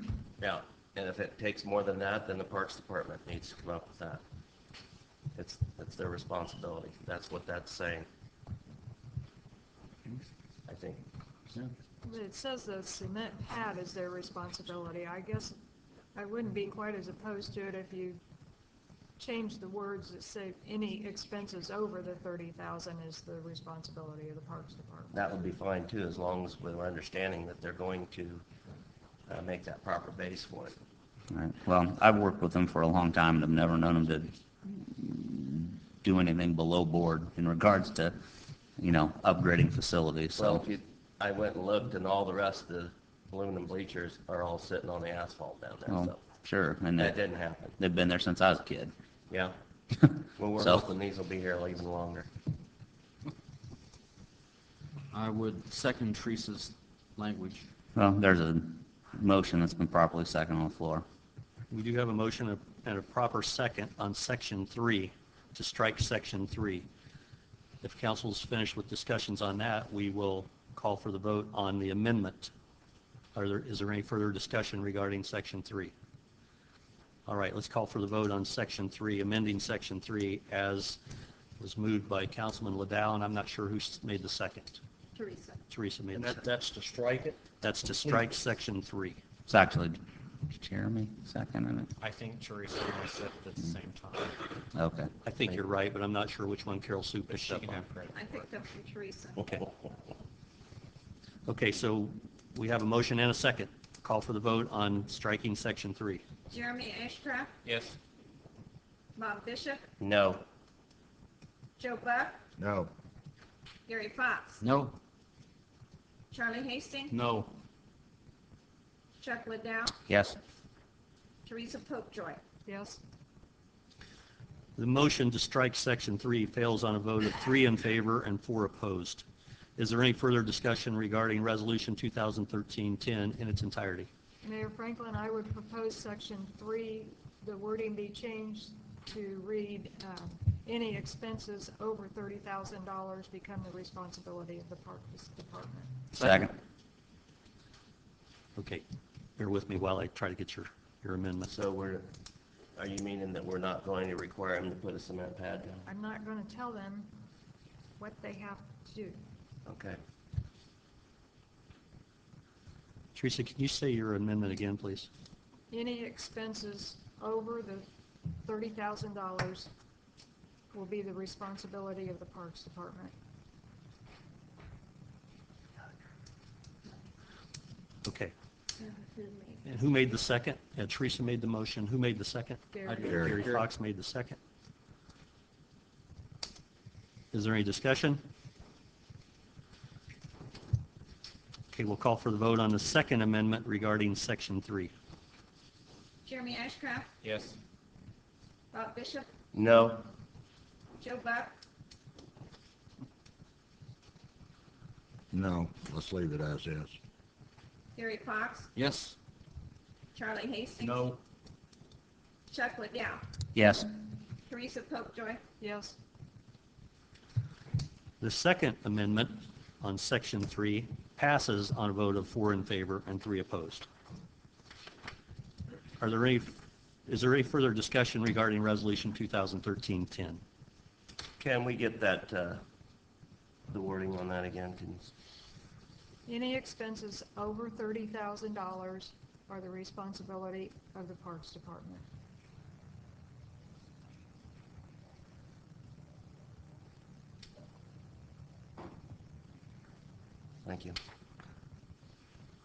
[SPEAKER 8] Yeah, and if it takes more than that, then the Parks Department needs to come up with that. It's their responsibility. That's what that's saying, I think.
[SPEAKER 13] It says the cement pad is their responsibility. I guess I wouldn't be quite as opposed to it if you change the words that say any expenses over the 30,000 is the responsibility of the Parks Department.
[SPEAKER 8] That would be fine too, as long as we're understanding that they're going to make that proper base for it.
[SPEAKER 4] All right. Well, I've worked with them for a long time, and I've never known them to do anything below board in regards to, upgrading facilities. So.
[SPEAKER 8] Well, I went and looked, and all the rest of the aluminum bleachers are all sitting on the asphalt down there.
[SPEAKER 4] Well,
[SPEAKER 8] So
[SPEAKER 4] sure. And
[SPEAKER 8] that didn't happen.
[SPEAKER 4] They've been there since I was a kid.
[SPEAKER 8] Yeah. Well, we're
[SPEAKER 4] So.
[SPEAKER 8] hoping these will be here even longer.
[SPEAKER 10] I would second Teresa's language.
[SPEAKER 4] Well, there's a motion that's been properly seconded on the floor.
[SPEAKER 2] We do have a motion and a proper second on Section 3 to strike Section 3. If council's finished with discussions on that, we will call for the vote on the amendment. Is there any further discussion regarding Section 3? All right, let's call for the vote on Section 3, amending Section 3 as was moved by Councilman Liddell, and I'm not sure who made the second.
[SPEAKER 3] Teresa.
[SPEAKER 2] Teresa made
[SPEAKER 6] And
[SPEAKER 2] the second.
[SPEAKER 6] that's to strike it?
[SPEAKER 2] That's to strike Section 3.
[SPEAKER 4] It's actually Jeremy, second,
[SPEAKER 12] I think Teresa and I said it at the same time.
[SPEAKER 4] okay.
[SPEAKER 2] I think you're right, but I'm not sure which one Carol Sue picked
[SPEAKER 12] She
[SPEAKER 2] up
[SPEAKER 12] can
[SPEAKER 2] on.
[SPEAKER 12] have credit.
[SPEAKER 3] I picked up from Teresa.
[SPEAKER 2] Okay. Okay, so we have a motion and a second. Call for the vote on striking section 3.
[SPEAKER 3] Jeremy Ashcraft,
[SPEAKER 12] Yes.
[SPEAKER 3] Bob Bishop,
[SPEAKER 8] No.
[SPEAKER 3] Joe Buck,
[SPEAKER 14] No.
[SPEAKER 3] Gary Fox,
[SPEAKER 10] No.
[SPEAKER 3] Charlie Hastings,
[SPEAKER 6] No.
[SPEAKER 3] Chuck Liddell,
[SPEAKER 4] Yes.
[SPEAKER 3] Teresa Popejoy.
[SPEAKER 13] Yes.
[SPEAKER 2] The motion to strike section 3 fails on a vote of 3 in favor and 4 opposed. Is there any further discussion regarding Resolution 2013-10 in its entirety?
[SPEAKER 13] Mayor Franklin, I would propose section 3, the wording be changed to read, any expenses over $30,000 become the responsibility of the Parks Department.
[SPEAKER 4] Second.
[SPEAKER 2] Okay, bear with me while I try to get your amendment.
[SPEAKER 8] So are you meaning that we're not going to require them to put a cement pad down?
[SPEAKER 13] I'm not going to tell them what they have to do.
[SPEAKER 8] Okay.
[SPEAKER 2] Teresa, can you say your amendment again, please?
[SPEAKER 13] Any expenses over the $30,000 will be the responsibility of the Parks Department.
[SPEAKER 2] Okay. And who made the second? Teresa made the motion. Who made the second?
[SPEAKER 13] Gary.
[SPEAKER 10] I did.
[SPEAKER 2] Gary Fox made the second. Is there any discussion? Okay, we'll call for the vote on the second amendment regarding section 3.
[SPEAKER 3] Jeremy Ashcraft,
[SPEAKER 12] Yes.
[SPEAKER 3] Bob Bishop,
[SPEAKER 8] No.
[SPEAKER 3] Joe Buck,
[SPEAKER 14] No. Let's leave it as is.
[SPEAKER 3] Gary Fox,
[SPEAKER 10] Yes.
[SPEAKER 3] Charlie Hastings,
[SPEAKER 6] No.
[SPEAKER 3] Chuck Liddell,
[SPEAKER 4] Yes.
[SPEAKER 3] Teresa Popejoy,
[SPEAKER 13] Yes.
[SPEAKER 2] The second amendment on section 3 passes on a vote of 4 in favor and 3 opposed. Is there any further discussion regarding Resolution 2013-10?
[SPEAKER 8] Can we get that, the wording on that again?
[SPEAKER 13] Any expenses over $30,000 are the responsibility of the Parks Department.
[SPEAKER 8] Thank you.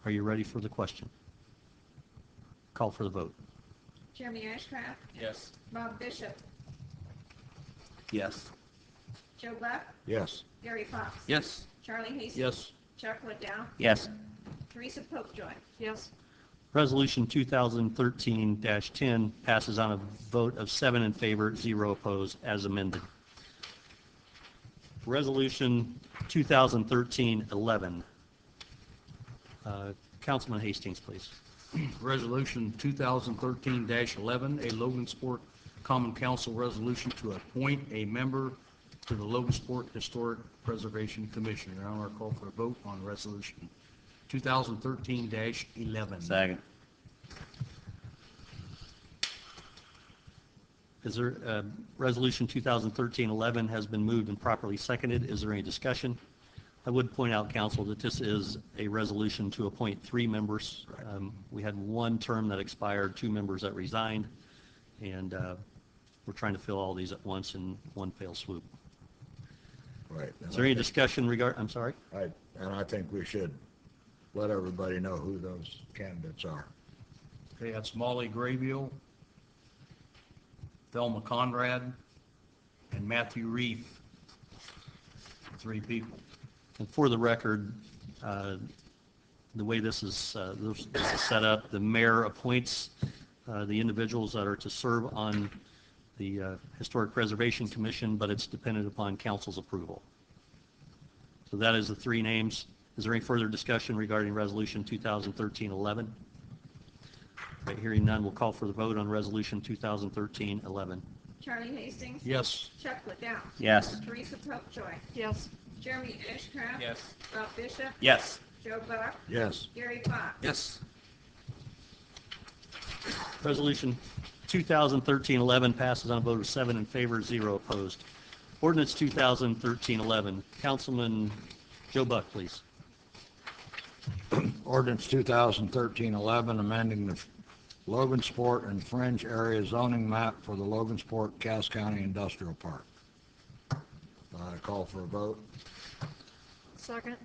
[SPEAKER 2] Are you ready for the question? Call for the vote.
[SPEAKER 3] Jeremy Ashcraft,
[SPEAKER 12] Yes.
[SPEAKER 3] Bob Bishop,
[SPEAKER 2] Yes.
[SPEAKER 3] Joe Buck,
[SPEAKER 14] Yes.
[SPEAKER 3] Gary Fox,
[SPEAKER 10] Yes.
[SPEAKER 3] Charlie Hastings,
[SPEAKER 6] Yes.
[SPEAKER 3] Chuck Liddell,
[SPEAKER 4] Yes.
[SPEAKER 3] Teresa Popejoy.
[SPEAKER 13] Yes.
[SPEAKER 2] Resolution 2013-10 passes on a vote of 7 in favor, 0 opposed, as amended. Resolution 2013-11. Councilman Hastings, please.
[SPEAKER 6] Resolution 2013-11, a Logansport Common Council resolution to appoint a member to the Logansport Historic Preservation Commission. Your Honor, I call for a vote on Resolution 2013-11.
[SPEAKER 4] Second.
[SPEAKER 2] Resolution 2013-11 has been moved and properly seconded. Is there any discussion? I would point out, council, that this is a resolution to appoint 3 members. We had 1 term that expired, 2 members that resigned, and we're trying to fill all these at once in one fell swoop.
[SPEAKER 14] Right.
[SPEAKER 2] Is there any discussion I'm sorry?
[SPEAKER 14] And I think we should let everybody know who those candidates are.
[SPEAKER 6] Okay, that's Molly Graybill, Thelma Conrad, and Matthew Reef. 3 people.
[SPEAKER 2] And for the record, the way this is set up, the mayor appoints the individuals that are to serve on the Historic Preservation Commission, but it's dependent upon council's approval. So that is the 3 names. Is there any further discussion regarding Resolution 2013-11? Right, hearing none, we'll call for the vote on Resolution 2013-11.
[SPEAKER 3] Charlie Hastings,
[SPEAKER 6] Yes.
[SPEAKER 3] Chuck Liddell,
[SPEAKER 4] Yes.
[SPEAKER 3] Teresa Popejoy,
[SPEAKER 13] Yes.
[SPEAKER 3] Jeremy Ashcraft,
[SPEAKER 12] Yes.
[SPEAKER 3] Bob Bishop,
[SPEAKER 8] Yes.
[SPEAKER 3] Joe Buck,
[SPEAKER 14] Yes.
[SPEAKER 3] Gary Fox.
[SPEAKER 10] Yes.
[SPEAKER 2] Resolution 2013-11 passes on a vote of 7 in favor, 0 opposed. Ordinance 2013-11. Councilman Joe Buck, please.
[SPEAKER 14] Ordinance 2013-11, amending the Logansport and fringe area zoning map for the Logansport Cass County Industrial Park. Call for a vote.
[SPEAKER 13] Second.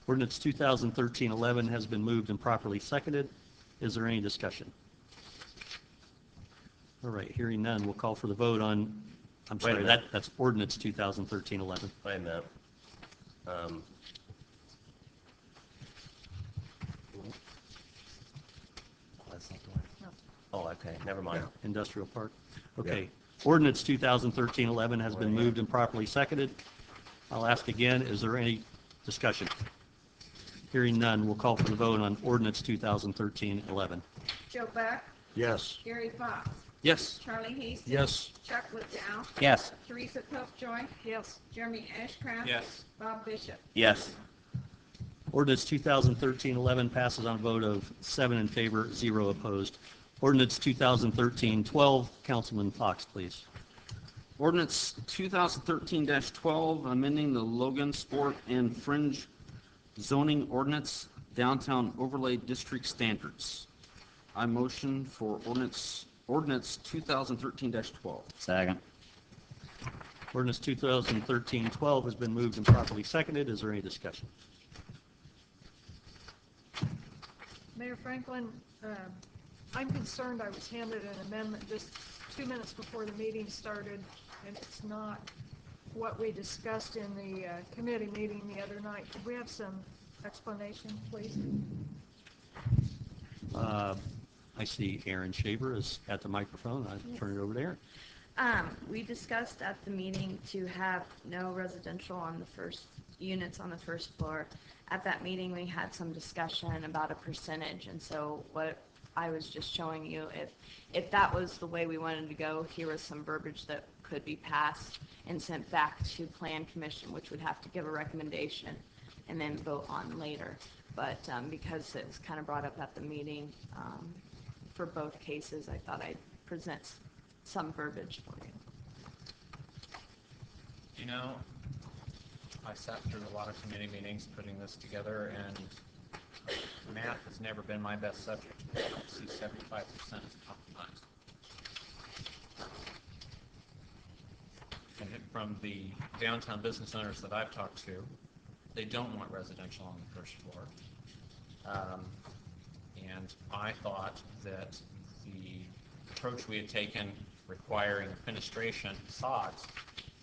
[SPEAKER 2] Ordinance 2013-11 has been moved and properly seconded. Is there any discussion? All right, hearing none, we'll call for the vote on, I'm
[SPEAKER 8] Wait a
[SPEAKER 2] sorry,
[SPEAKER 8] minute.
[SPEAKER 2] that's ordinance 2013-11.
[SPEAKER 8] Wait a minute. That's not the one. Oh, okay, never mind.
[SPEAKER 2] Industrial Park. Okay. Ordinance 2013-11 has been
[SPEAKER 8] Wait.
[SPEAKER 2] moved and properly seconded. I'll ask again, is there any discussion? Hearing none, we'll call for the vote on ordinance 2013-11.
[SPEAKER 3] Joe Buck,
[SPEAKER 14] Yes.
[SPEAKER 3] Gary Fox,
[SPEAKER 6] Yes.
[SPEAKER 3] Charlie Hastings.
[SPEAKER 6] Yes.
[SPEAKER 3] Chuck Liddell,
[SPEAKER 4] Yes.
[SPEAKER 3] Teresa Popejoy,
[SPEAKER 13] Yes.
[SPEAKER 3] Jeremy Ashcraft.
[SPEAKER 12] Yes.
[SPEAKER 3] Bob Bishop.
[SPEAKER 8] Yes.
[SPEAKER 2] Ordinance 2013-11 passes on a vote of 7 in favor, 0 opposed. Ordinance 2013-12, Councilman Fox, please.
[SPEAKER 10] Ordinance 2013-12, amending the Logansport and Fringe zoning ordinance, downtown overlay district standards. I motion for ordinance 2013-12.
[SPEAKER 4] Second.
[SPEAKER 2] Ordinance 2013-12 has been moved and properly seconded. Is there any discussion?
[SPEAKER 13] Mayor Franklin, I'm concerned I was handed an amendment just 2 minutes before the meeting started, and it's not what we discussed in the committee meeting the other night. Could we have some explanation, please?
[SPEAKER 2] I see Aaron Shaver is at the microphone. I'll turn it over to Aaron.
[SPEAKER 15] We discussed at the meeting to have no residential on the first units on the first floor. At that meeting, we had some discussion about a percentage, and so what I was just showing you, if that was the way we wanted to go, here was some verbiage that could be passed and sent back to Plan Commission, which would have to give a recommendation and then vote on later. But because it was kind of brought up at the meeting for both cases, I thought I'd present some verbiage for you.
[SPEAKER 12] You know, I sat through a lot of committee meetings putting this together, and math has never been my best subject. I don't see 75% as compromise. And from the downtown business owners that I've talked to, they don't want residential on the first floor. And I thought that the approach we had taken requiring fenestration facades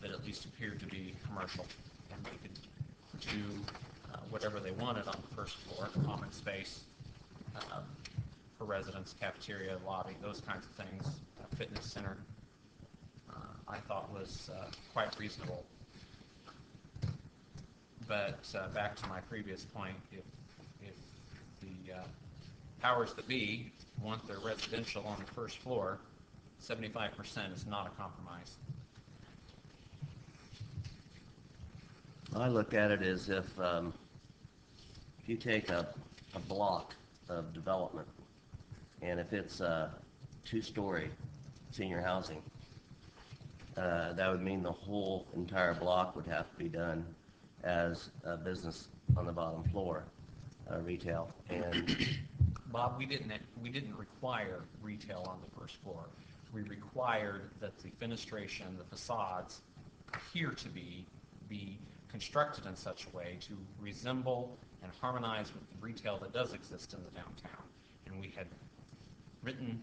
[SPEAKER 12] that at least appeared to be commercial, and they could do whatever they wanted on the first floor, common space for residents, cafeteria, lobby, those kinds of things, fitness center, I thought was quite reasonable. But back to my previous point, if the powers that be want their residential on the first floor, 75% is not a compromise.
[SPEAKER 8] I look at it as if you take a block of development, and if it's a two-story senior housing, that would mean the whole entire block would have to be done as a business on the bottom floor, retail. And
[SPEAKER 12] Bob, we didn't require retail on the first floor. We required that the fenestration, the facades, appear to be constructed in such a way to resemble and harmonize with the retail that does exist in the downtown. And we had written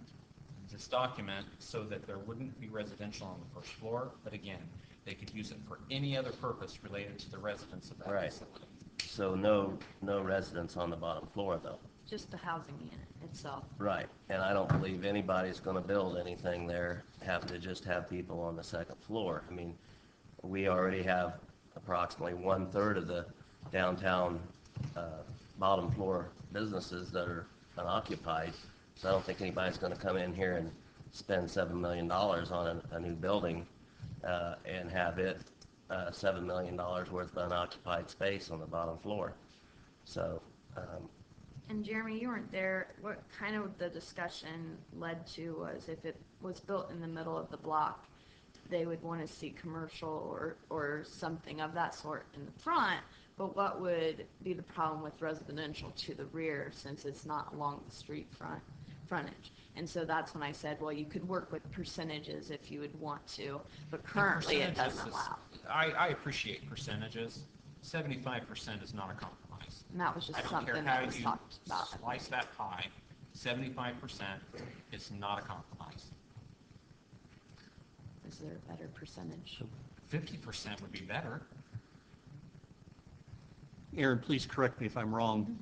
[SPEAKER 12] this document so that there wouldn't be residential on the first floor, but again, they could use it for any other purpose related to the residents of that facility.
[SPEAKER 8] So no residents on the bottom floor, though.
[SPEAKER 15] Just the housing unit itself.
[SPEAKER 8] Right, and I don't believe anybody's going to build anything there, having to just have people on the second floor. I mean, we already have approximately 1/3 of the downtown bottom floor businesses that are unoccupied, so I don't think anybody's going to come in here and spend $7 million on a new building and have it $7 million worth of unoccupied space on the bottom floor. So.
[SPEAKER 15] And Jeremy, you weren't there. What kind of the discussion led to was if it was built in the middle of the block, they would want to see commercial or something of that sort in the front, but what would be the problem with residential to the rear since it's not along the street front frontage. And so that's when I said, well, you could work with percentages if you would want to, but currently it doesn't allow.
[SPEAKER 12] I appreciate percentages. 75% is not a compromise.
[SPEAKER 15] And that was just
[SPEAKER 12] I don't
[SPEAKER 15] something
[SPEAKER 12] care how
[SPEAKER 15] that was
[SPEAKER 12] you
[SPEAKER 15] talked about.
[SPEAKER 12] slice that pie, 75% is not a compromise.
[SPEAKER 15] Is there a better percentage?
[SPEAKER 12] 50% would be better.
[SPEAKER 2] Aaron, please correct me if I'm wrong.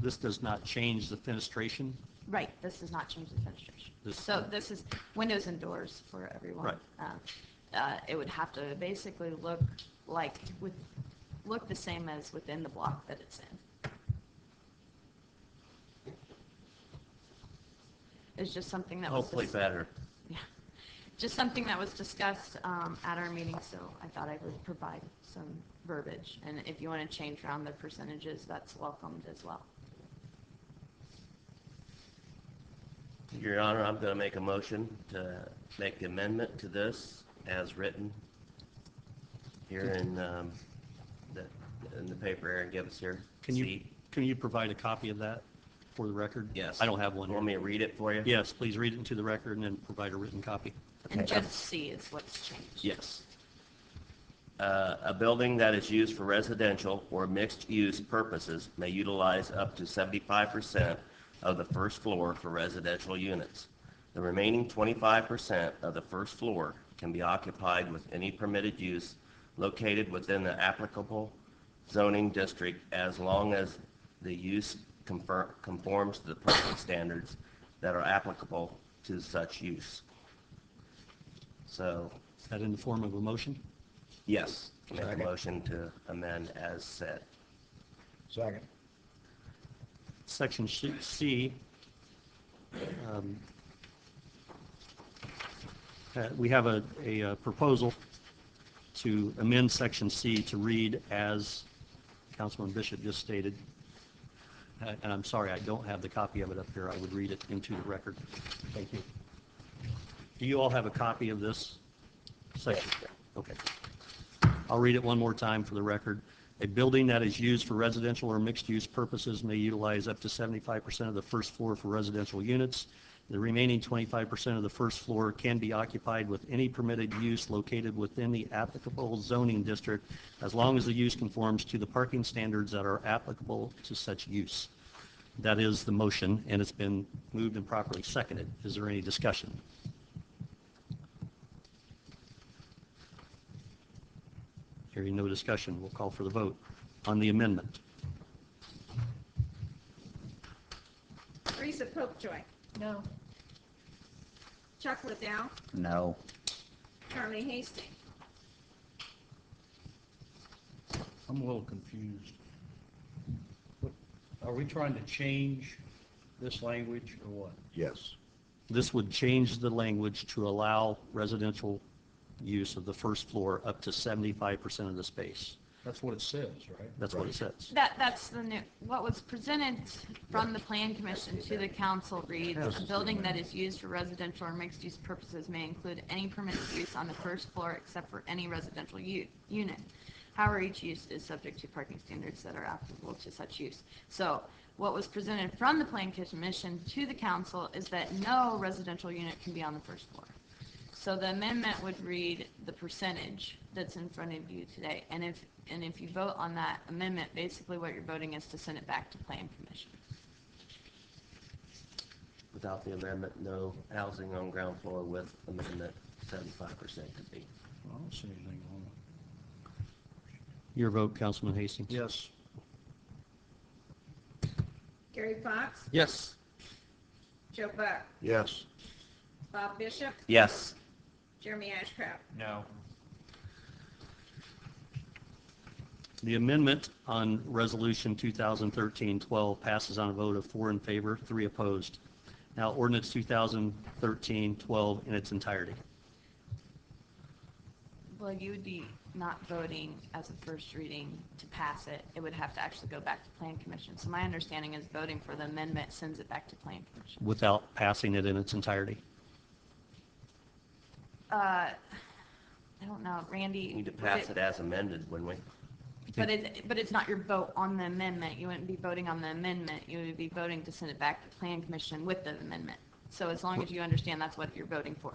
[SPEAKER 2] This does not change the fenestration.
[SPEAKER 15] Right, this does not change the fenestration.
[SPEAKER 2] This-
[SPEAKER 15] So this is windows and doors for everyone.
[SPEAKER 2] Right.
[SPEAKER 15] It would have to basically look the same as within the block that it's in. It's just something that was
[SPEAKER 8] Hopefully better.
[SPEAKER 15] Yeah, just something that was discussed at our meeting, so I thought I would provide some verbiage. And if you want to change around the percentages, that's welcomed as well.
[SPEAKER 8] Your Honor, I'm going to make a motion to make the amendment to this as written here in the paper Aaron gave us here.
[SPEAKER 2] Can you provide a copy of that for the record?
[SPEAKER 8] Yes.
[SPEAKER 2] I don't have one.
[SPEAKER 8] You want me to read it for you?
[SPEAKER 2] Yes, please read it into the record and then provide a written copy.
[SPEAKER 15] And just C is what's changed.
[SPEAKER 8] Yes. A building that is used for residential or mixed-use purposes may utilize up to 75% of the first floor for residential units. The remaining 25% of the first floor can be occupied with any permitted use located within the applicable zoning district as long as the use conforms to the parking standards that are applicable to such use. So,
[SPEAKER 2] Is that in the form of a motion?
[SPEAKER 8] yes, make a motion to amend as said.
[SPEAKER 14] Second.
[SPEAKER 2] Section C, we have a proposal to amend Section C to read as Councilman Bishop just stated. And I'm sorry, I don't have the copy of it up here. I would read it into the record. Thank you. Do you all have a copy of this section? Okay. I'll read it one more time for the record. A building that is used for residential or mixed-use purposes may utilize up to 75% of the first floor for residential units. The remaining 25% of the first floor can be occupied with any permitted use located within the applicable zoning district as long as the use conforms to the parking standards that are applicable to such use. That is the motion, and it's been moved and properly seconded. Is there any discussion? Hearing no discussion, we'll call for the vote on the amendment.
[SPEAKER 3] Teresa Popejoy.
[SPEAKER 13] No.
[SPEAKER 3] Chuck Liddell.
[SPEAKER 4] No.
[SPEAKER 3] Charlie Hastings.
[SPEAKER 6] I'm a little confused. Are we trying to change this language or what?
[SPEAKER 14] Yes.
[SPEAKER 2] This would change the language to allow residential use of the first floor up to 75% of the space.
[SPEAKER 6] That's what it says, right?
[SPEAKER 2] That's what it says.
[SPEAKER 15] That's the new, what was presented from the Plan Commission to the council reads, a building that is used for residential or mixed-use purposes may include any permitted use on the first floor except for any residential unit. However, each use is subject to parking standards that are applicable to such use. So what was presented from the Plan Commission to the council is that no residential unit can be on the first floor. So the amendment would read the percentage that's in front of you today. And if you vote on that amendment, basically what you're voting is to send it back to Plan Commission.
[SPEAKER 8] Without the amendment, no housing on ground floor. With amendment, 75% could be.
[SPEAKER 6] I don't see anything wrong.
[SPEAKER 2] Your vote, Councilman Hastings.
[SPEAKER 6] Yes.
[SPEAKER 3] Gary Fox.
[SPEAKER 2] Yes.
[SPEAKER 3] Joe Buck.
[SPEAKER 14] Yes.
[SPEAKER 3] Bob Bishop.
[SPEAKER 8] Yes.
[SPEAKER 3] Jeremy Ashcraft.
[SPEAKER 12] No.
[SPEAKER 2] The amendment on Resolution 2013-12 passes on a vote of 4 in favor, 3 opposed. Now, ordinance 2013-12 in its entirety.
[SPEAKER 15] Well, you would be not voting as a first reading to pass it. It would have to actually go back to Plan Commission. So my understanding is voting for the amendment sends it back to Plan Commission.
[SPEAKER 2] Without passing it in its entirety.
[SPEAKER 15] I don't know, Randy.
[SPEAKER 8] Need to pass it as amended, wouldn't we?
[SPEAKER 15] But it's not your vote on the amendment. You wouldn't be voting on the amendment. You would be voting to send it back to Plan Commission with the amendment. So as long as you understand that's what you're voting for.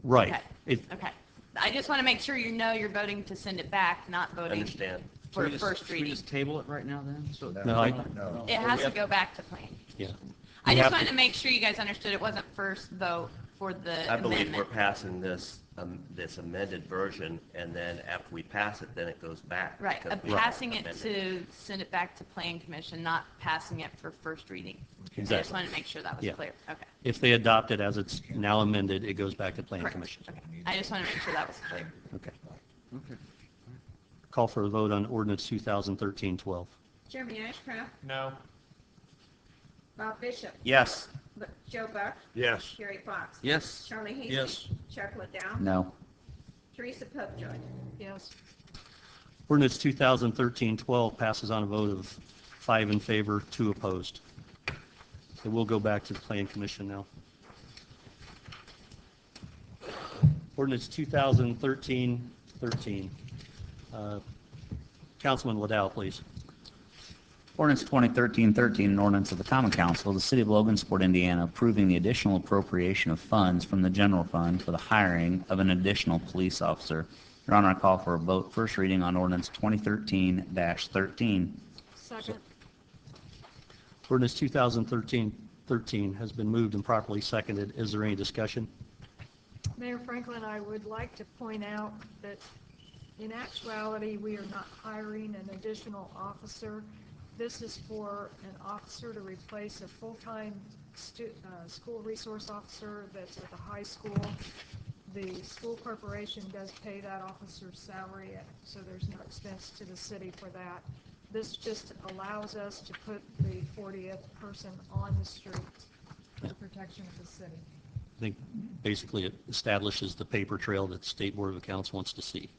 [SPEAKER 2] Right.
[SPEAKER 15] Okay. Okay. I just want to make sure you know you're voting to send it back, not voting
[SPEAKER 8] Understand.
[SPEAKER 15] for first
[SPEAKER 10] Should we
[SPEAKER 15] reading.
[SPEAKER 10] just table it right now then? So
[SPEAKER 2] No,
[SPEAKER 15] It has to go back to Plan.
[SPEAKER 2] Yeah.
[SPEAKER 15] I
[SPEAKER 2] We
[SPEAKER 15] just
[SPEAKER 2] have
[SPEAKER 15] wanted
[SPEAKER 2] to-
[SPEAKER 15] to make sure you guys understood it wasn't first vote for the
[SPEAKER 8] I believe
[SPEAKER 15] amendment.
[SPEAKER 8] we're passing this, this amended version, and then after we pass it, then it goes back.
[SPEAKER 15] Right,
[SPEAKER 8] because we
[SPEAKER 15] passing it
[SPEAKER 8] amended
[SPEAKER 15] to send it back to Plan Commission, not passing it for first reading. I just
[SPEAKER 2] Exactly.
[SPEAKER 15] wanted to make sure that was
[SPEAKER 2] Yeah.
[SPEAKER 15] clear. Okay.
[SPEAKER 2] If they adopt it as it's now amended, it goes back to Plan
[SPEAKER 15] Correct.
[SPEAKER 2] Commission.
[SPEAKER 15] Okay. I just wanted to make sure that was clear.
[SPEAKER 2] Okay.
[SPEAKER 10] Okay.
[SPEAKER 2] Call for a vote on ordinance 2013-12.
[SPEAKER 3] Jeremy Ashcraft,
[SPEAKER 12] No.
[SPEAKER 3] Bob Bishop,
[SPEAKER 8] Yes.
[SPEAKER 3] Joe Buck,
[SPEAKER 14] Yes.
[SPEAKER 3] Gary Fox.
[SPEAKER 10] Yes.
[SPEAKER 3] Charlie Hasty.
[SPEAKER 6] Yes.
[SPEAKER 3] Chuck Liddell.
[SPEAKER 4] No.
[SPEAKER 3] Teresa Popejoy.
[SPEAKER 13] Yes.
[SPEAKER 2] Ordinance 2013-12 passes on a vote of 5 in favor, 2 opposed. It will go back to the Plan Commission now. Ordinance 2013-13. Councilman Liddell, please.
[SPEAKER 4] Ordinance 2013-13, an ordinance of the Common Council of the City of Logansport, Indiana, approving the additional appropriation of funds from the general fund for the hiring of an additional police officer. Your Honor, I call for a vote. First reading on ordinance 2013-13.
[SPEAKER 13] Second.
[SPEAKER 2] Ordinance 2013-13 has been moved and properly seconded. Is there any discussion?
[SPEAKER 13] Mayor Franklin, I would like to point out that in actuality, we are not hiring an additional officer. This is for an officer to replace a full-time school resource officer that's at the high school. The school corporation does pay that officer's salary, so there's no expense to the city for that. This just allows us to put the 40th person on the street for the protection of the city.
[SPEAKER 2] I think basically it establishes the paper trail that the State Board of Accounts wants to see.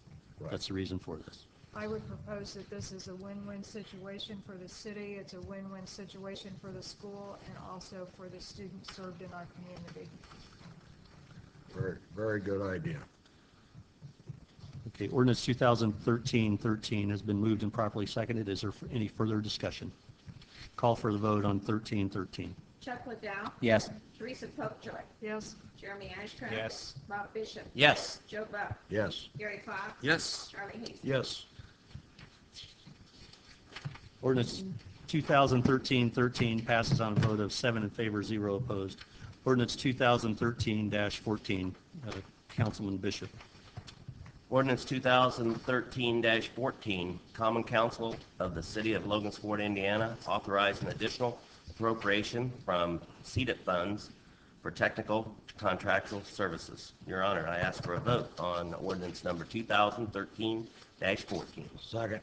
[SPEAKER 2] That's the reason for this.
[SPEAKER 13] I would propose that this is a win-win situation for the city, it's a win-win situation for the school, and also for the students served in our community.
[SPEAKER 14] Very, very good idea.
[SPEAKER 2] Okay, ordinance 2013-13 has been moved and properly seconded. Is there any further discussion? Call for the vote on 13-13.
[SPEAKER 3] Chuck Liddell.
[SPEAKER 4] Yes.
[SPEAKER 3] Teresa Popejoy.
[SPEAKER 13] Yes.
[SPEAKER 3] Jeremy Ashcraft.
[SPEAKER 12] Yes.
[SPEAKER 3] Bob Bishop.
[SPEAKER 8] Yes.
[SPEAKER 3] Joe Buck.
[SPEAKER 14] Yes.
[SPEAKER 3] Gary Fox.
[SPEAKER 6] Yes.
[SPEAKER 3] Charlie Hasty.
[SPEAKER 6] Yes.
[SPEAKER 2] Ordinance 2013-13 passes on a vote of 7 in favor, 0 opposed. Ordinance 2013-14, Councilman Bishop.
[SPEAKER 8] Ordinance 2013-14, Common Council of the City of Logansport, Indiana, authorizing additional appropriation from CEDAT funds for technical contractual services. Your Honor, I ask for a vote on ordinance number 2013-14.
[SPEAKER 14] Second.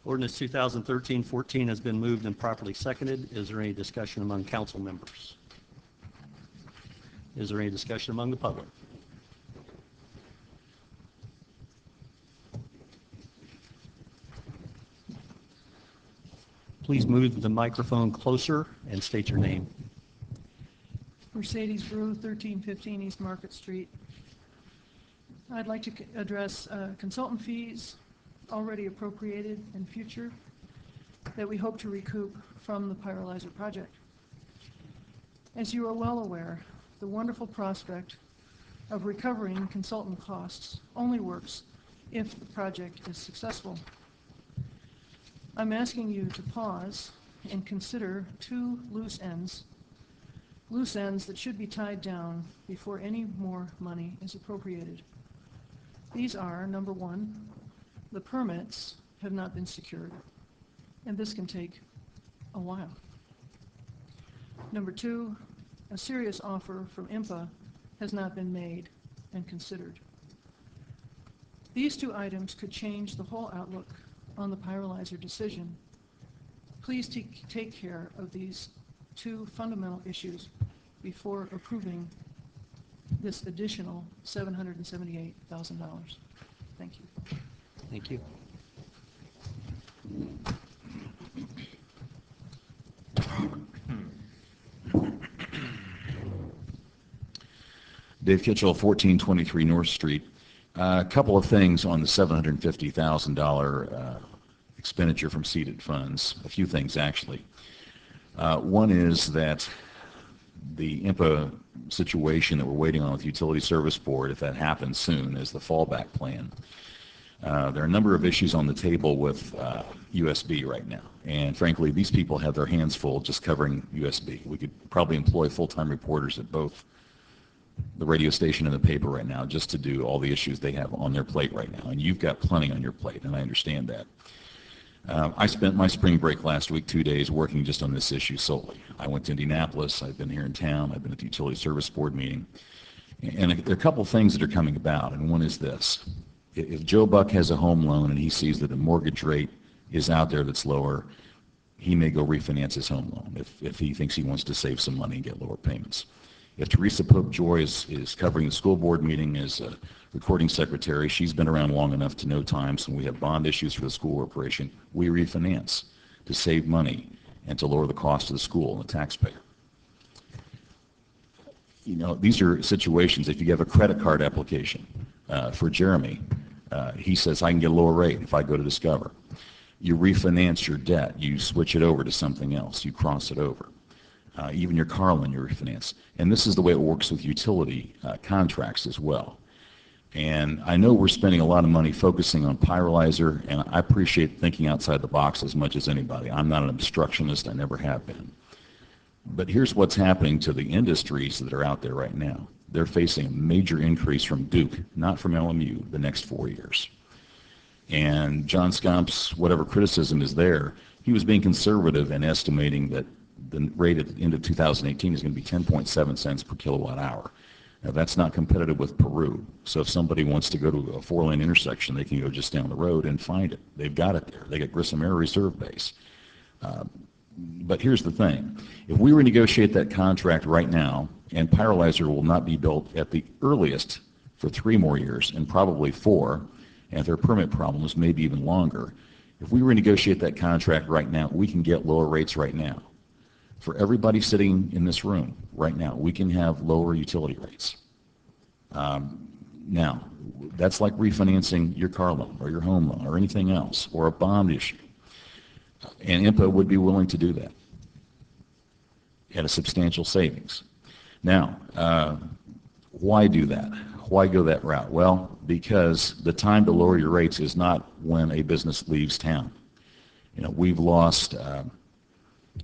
[SPEAKER 2] Ordinance 2013-14 has been moved and properly seconded. Is there any discussion among council members? Is there any discussion among the public? Please move the microphone closer and state your name.
[SPEAKER 5] Mercedes Brew, 1315 East Market Street. I'd like to address consultant fees already appropriated in future that we hope to recoup from the pyrolyzer project. As you are well aware, the wonderful prospect of recovering consultant costs only works if the project is successful. I'm asking you to pause and consider two loose ends that should be tied down before any more money is appropriated. These are, number one, the permits have not been secured, and this can take a while. Number two, a serious offer from IMPA has not been made and considered. These two items could change the whole outlook on the pyrolyzer decision. Please take care of these two fundamental issues before approving this additional $778,000. Thank you.
[SPEAKER 2] Thank you.
[SPEAKER 7] Dave Kitchell, 1423 North Street. A couple of things on the $750,000 expenditure from seeded funds. A few things, actually. One is that the IMPA situation that we're waiting on with the Utility Service Board, if that happens soon, is the fallback plan. There are a number of issues on the table with USB right now, and frankly, these people have their hands full just covering USB. We could probably employ full-time reporters at both the radio station and the paper right now just to do all the issues they have on their plate right now, and you've got plenty on your plate, and I understand that. I spent my spring break last week, 2 days, working just on this issue solely. I went to Indianapolis, I've been here in town, I've been at the Utility Service Board meeting, and there are a couple of things that are coming about, and one is this. If Joe Buck has a home loan and he sees that a mortgage rate is out there that's lower, he may go refinance his home loan if he thinks he wants to save some money and get lower payments. If Teresa Pope Joy is covering the school board meeting as a recording secretary, she's been around long enough to know times when we have bond issues for the school corporation, we refinance to save money and to lower the cost of the school and the taxpayer. You know, these are situations, if you have a credit card application for Jeremy, he says, I can get a lower rate if I go to Discover. You refinance your debt, you switch it over to something else, you cross it over. Even your car loan you refinance. And this is the way it works with utility contracts as well. And I know we're spending a lot of money focusing on pyrolyzer, and I appreciate thinking outside the box as much as anybody. I'm not an obstructionist, I never have been. But here's what's happening to the industries that are out there right now. They're facing a major increase from Duke, not from LMU, the next 4 years. And John Scomp's, whatever criticism is there, he was being conservative and estimating that the rate at the end of 2018 is going to be 10.7 cents per kilowatt hour. Now that's not competitive with Peru. So if somebody wants to go to a 4-lane intersection, they can go just down the road and find it. They've got it there. They got Grissom Air Reserve Base. But here's the thing. If we renegotiate that contract right now, and pyrolyzer will not be built at the earliest for 3 more years, and probably 4, and if there are permit problems, maybe even longer. If we renegotiate that contract right now, we can get lower rates right now. For everybody sitting in this room right now, we can have lower utility rates. Now, that's like refinancing your car loan or your home loan or anything else, or a bond issue. And IMPA would be willing to do that at a substantial savings. Now, why do that? Why go that route? Well, because the time to lower your rates is not when a business leaves town. You know, we've lost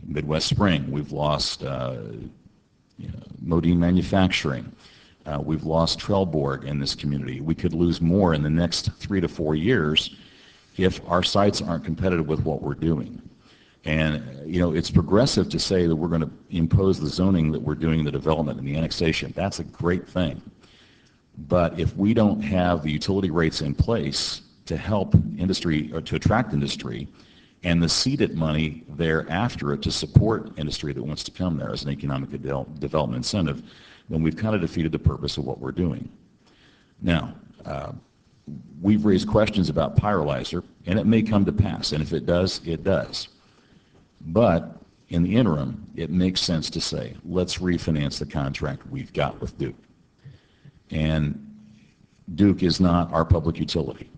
[SPEAKER 7] Midwest Spring, we've lost Modine Manufacturing, we've lost Trelleborg in this community. We could lose more in the next 3 to 4 years if our sites aren't competitive with what we're doing. And, you know, it's progressive to say that we're going to impose the zoning that we're doing, the development and the annexation. That's a great thing. But if we don't have the utility rates in place to help industry or to attract industry, and the seeded money there after it to support industry that wants to come there as an economic development incentive, then we've kind of defeated the purpose of what we're doing. Now, we've raised questions about pyrolyzer, and it may come to pass, and if it does, it does. But in the interim, it makes sense to say, let's refinance the contract we've got with Duke. And Duke is not our public utility.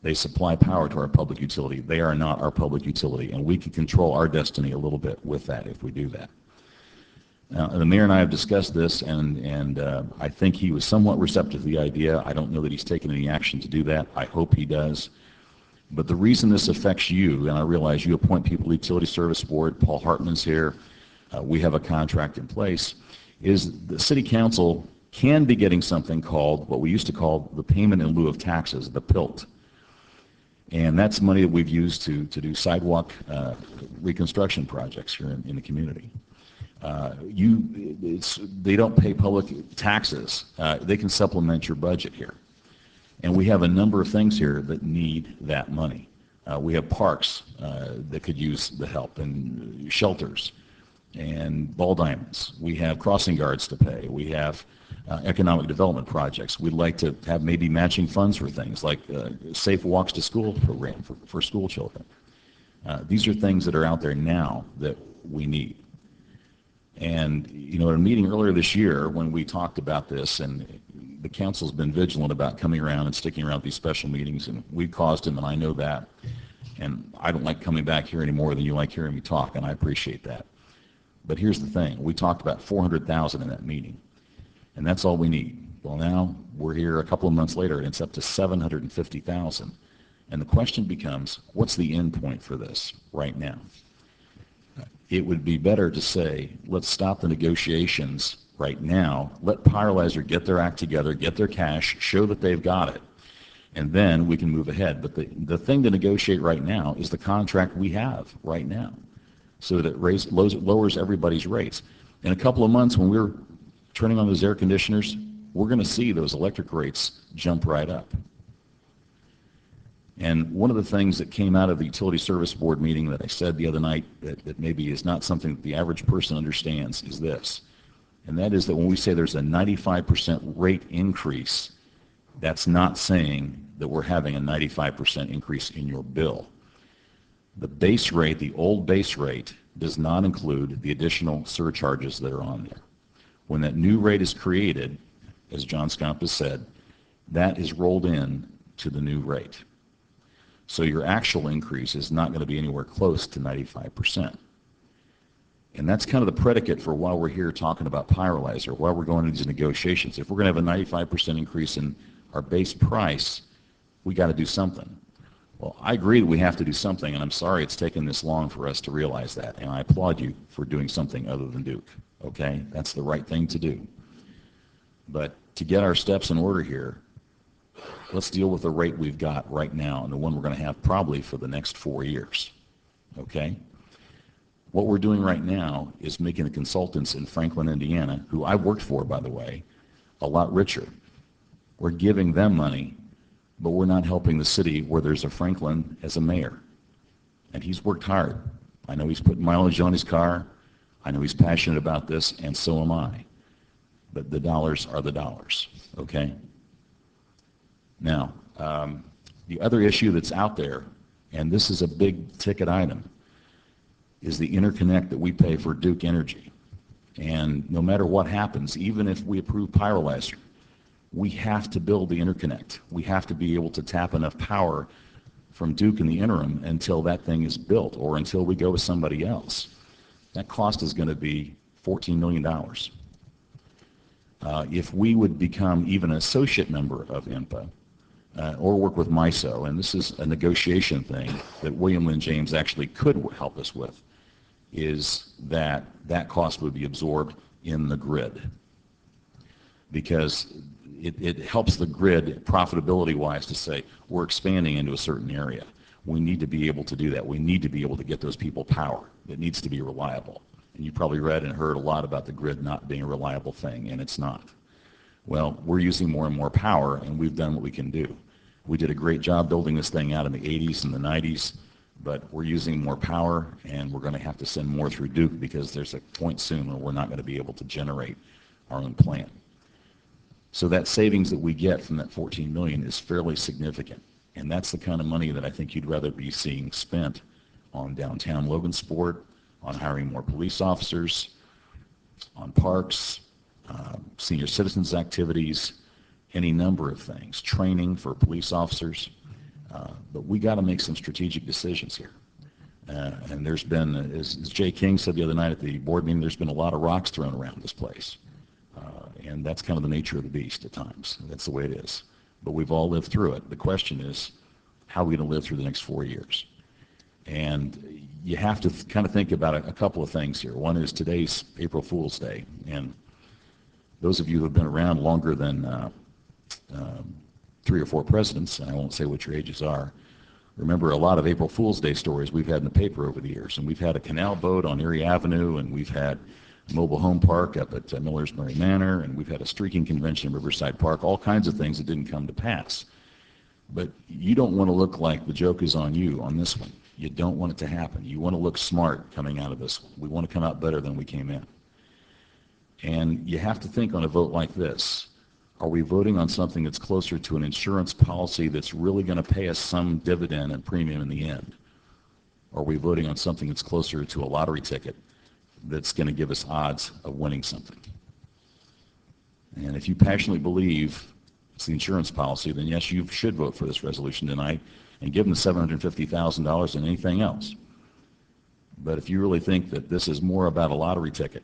[SPEAKER 7] They supply power to our public utility. They are not our public utility, and we can control our destiny a little bit with that if we do that. Now, the mayor and I have discussed this, and I think he was somewhat receptive to the idea. I don't know that he's taken any action to do that. I hope he does. But the reason this affects you, and I realize you appoint people to the Utility Service Board, Paul Hartman's here, we have a contract in place, is the City Council can be getting something called, what we used to call the payment in lieu of taxes, the PILT. And that's money that we've used to do sidewalk reconstruction projects here in the community. They don't pay public taxes. They can supplement your budget here. And we have a number of things here that need that money. We have parks that could use the help, and shelters, and ball diamonds. We have crossing guards to pay. We have economic development projects. We'd like to have maybe matching funds for things like Safe Walks to School program for school children. These are things that are out there now that we need. And, you know, at a meeting earlier this year when we talked about this, and the council's been vigilant about coming around and sticking around these special meetings, and we caused them, and I know that. And I don't like coming back here any more than you like hearing me talk, and I appreciate that. But here's the thing. We talked about $400,000 in that meeting, and that's all we need. Well, now we're here a couple of months later, and it's up to $750,000. And the question becomes, what's the end point for this right now? It would be better to say, let's stop the negotiations right now, let Pyrolyzer get their act together, get their cash, show that they've got it, and then we can move ahead. But the thing to negotiate right now is the contract we have right now, so that it lowers everybody's rates. In a couple of months, when we're turning on those air conditioners, we're going to see those electric rates jump right up. And one of the things that came out of the Utility Service Board meeting that I said the other night that maybe is not something that the average person understands is this, and that is that when we say there's a 95% rate increase, that's not saying that we're having a 95% increase in your bill. The base rate, the old base rate, does not include the additional surcharges that are on there. When that new rate is created, as John Scomp has said, that is rolled in to the new rate. So your actual increase is not going to be anywhere close to 95%. And that's kind of the predicate for why we're here talking about Pyrolyzer, why we're going into these negotiations. If we're going to have a 95% increase in our base price, we got to do something. Well, I agree that we have to do something, and I'm sorry it's taken this long for us to realize that, and I applaud you for doing something other than Duke, okay? That's the right thing to do. But to get our steps in order here, let's deal with the rate we've got right now and the one we're going to have probably for the next 4 years, okay? What we're doing right now is making the consultants in Franklin, Indiana, who I worked for, by the way, a lot richer. We're giving them money, but we're not helping the city where there's a Franklin as a mayor. And he's worked hard. I know he's put mileage on his car. I know he's passionate about this, and so am I. But the dollars are the dollars, okay? Now, the other issue that's out there, and this is a big ticket item, is the interconnect that we pay for Duke Energy. And no matter what happens, even if we approve Pyrolyzer, we have to build the interconnect. We have to be able to tap enough power from Duke in the interim until that thing is built or until we go with somebody else. That cost is going to be $14 million. If we would become even an associate member of INPA, or work with MISO, and this is a negotiation thing that William Lynn James actually could help us with, is that that cost would be absorbed in the grid. Because it helps the grid profitability-wise to say, we're expanding into a certain area. We need to be able to do that. We need to be able to get those people power. It needs to be reliable. And you probably read and heard a lot about the grid not being a reliable thing, and it's not. Well, we're using more and more power, and we've done what we can do. We did a great job building this thing out in the 80s and the 90s, but we're using more power, and we're going to have to send more through Duke because there's a point soon where we're not going to be able to generate our own plant. So that savings that we get from that $14 million is fairly significant, and that's the kind of money that I think you'd rather be seeing spent on downtown Logansport, on hiring more police officers, on parks, senior citizens activities, any number of things, training for police officers. But we got to make some strategic decisions here. And there's been, as Jay King said the other night at the board meeting, there's been a lot of rocks thrown around this place. And that's kind of the nature of the beast at times. That's the way it is. But we've all lived through it. The question is, how are we going to live through the next 4 years? And you have to kind of think about a couple of things here. One is today's April Fool's Day. And those of you who have been around longer than 3 or 4 presidents, and I won't say what your ages are, remember a lot of April Fool's Day stories we've had in the paper over the years. And we've had a canal boat on Erie Avenue, and we've had a mobile home park up at Millersbury Manor, and we've had a streaking convention in Riverside Park, all kinds of things that didn't come to pass. But you don't want to look like the joke is on you on this one. You don't want it to happen. You want to look smart coming out of this one. We want to come out better than we came in. And you have to think on a vote like this, are we voting on something that's closer to an insurance policy that's really going to pay us some dividend and premium in the end? Or are we voting on something that's closer to a lottery ticket that's going to give us odds of winning something? And if you passionately believe it's the insurance policy, then yes, you should vote for this resolution tonight and give them the $750,000 than anything else. But if you really think that this is more about a lottery ticket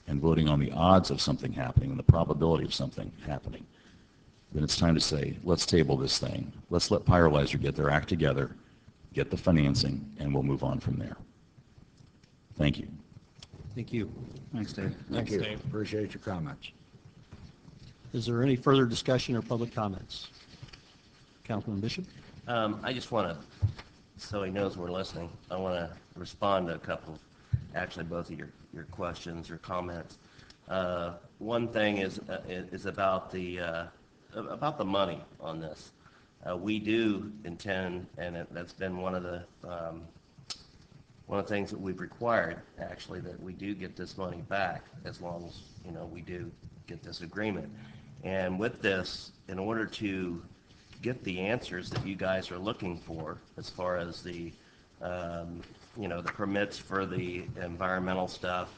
[SPEAKER 7] and voting on the odds of something happening and the probability of something happening, then it's time to say, let's table this thing. Let's let Pyrolyzer get their act together, get the financing, and we'll move on from there. Thank you.
[SPEAKER 2] Thank you.
[SPEAKER 10] Thanks, Dave.
[SPEAKER 14] Thank you.
[SPEAKER 12] Dave.
[SPEAKER 14] Appreciate your comments.
[SPEAKER 2] Is there any further discussion or public comments? Councilman Bishop?
[SPEAKER 8] I just want to, so he knows we're listening, I want to respond to a couple, actually both of your questions or comments. One thing is about the money on this. We do intend, and that's been one of the things that we've required, actually, that we do get this money back as long as, we do get this agreement. And with this, in order to get the answers that you guys are looking for, as far as the permits for the environmental stuff,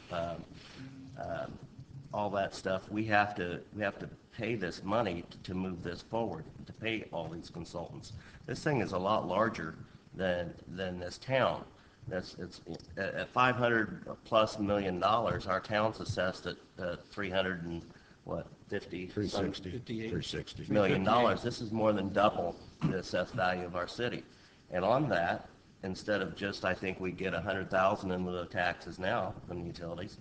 [SPEAKER 8] all that stuff, we have to pay this money to move this forward, to pay all these consultants. This thing is a lot larger than this town. It's at $500+ million. Our town's assessed at
[SPEAKER 14] 360
[SPEAKER 8] million dollars. This is more than double the assessed value of our city. And on that, instead of just, I think we get $100,000 in lieu of taxes now from the utilities.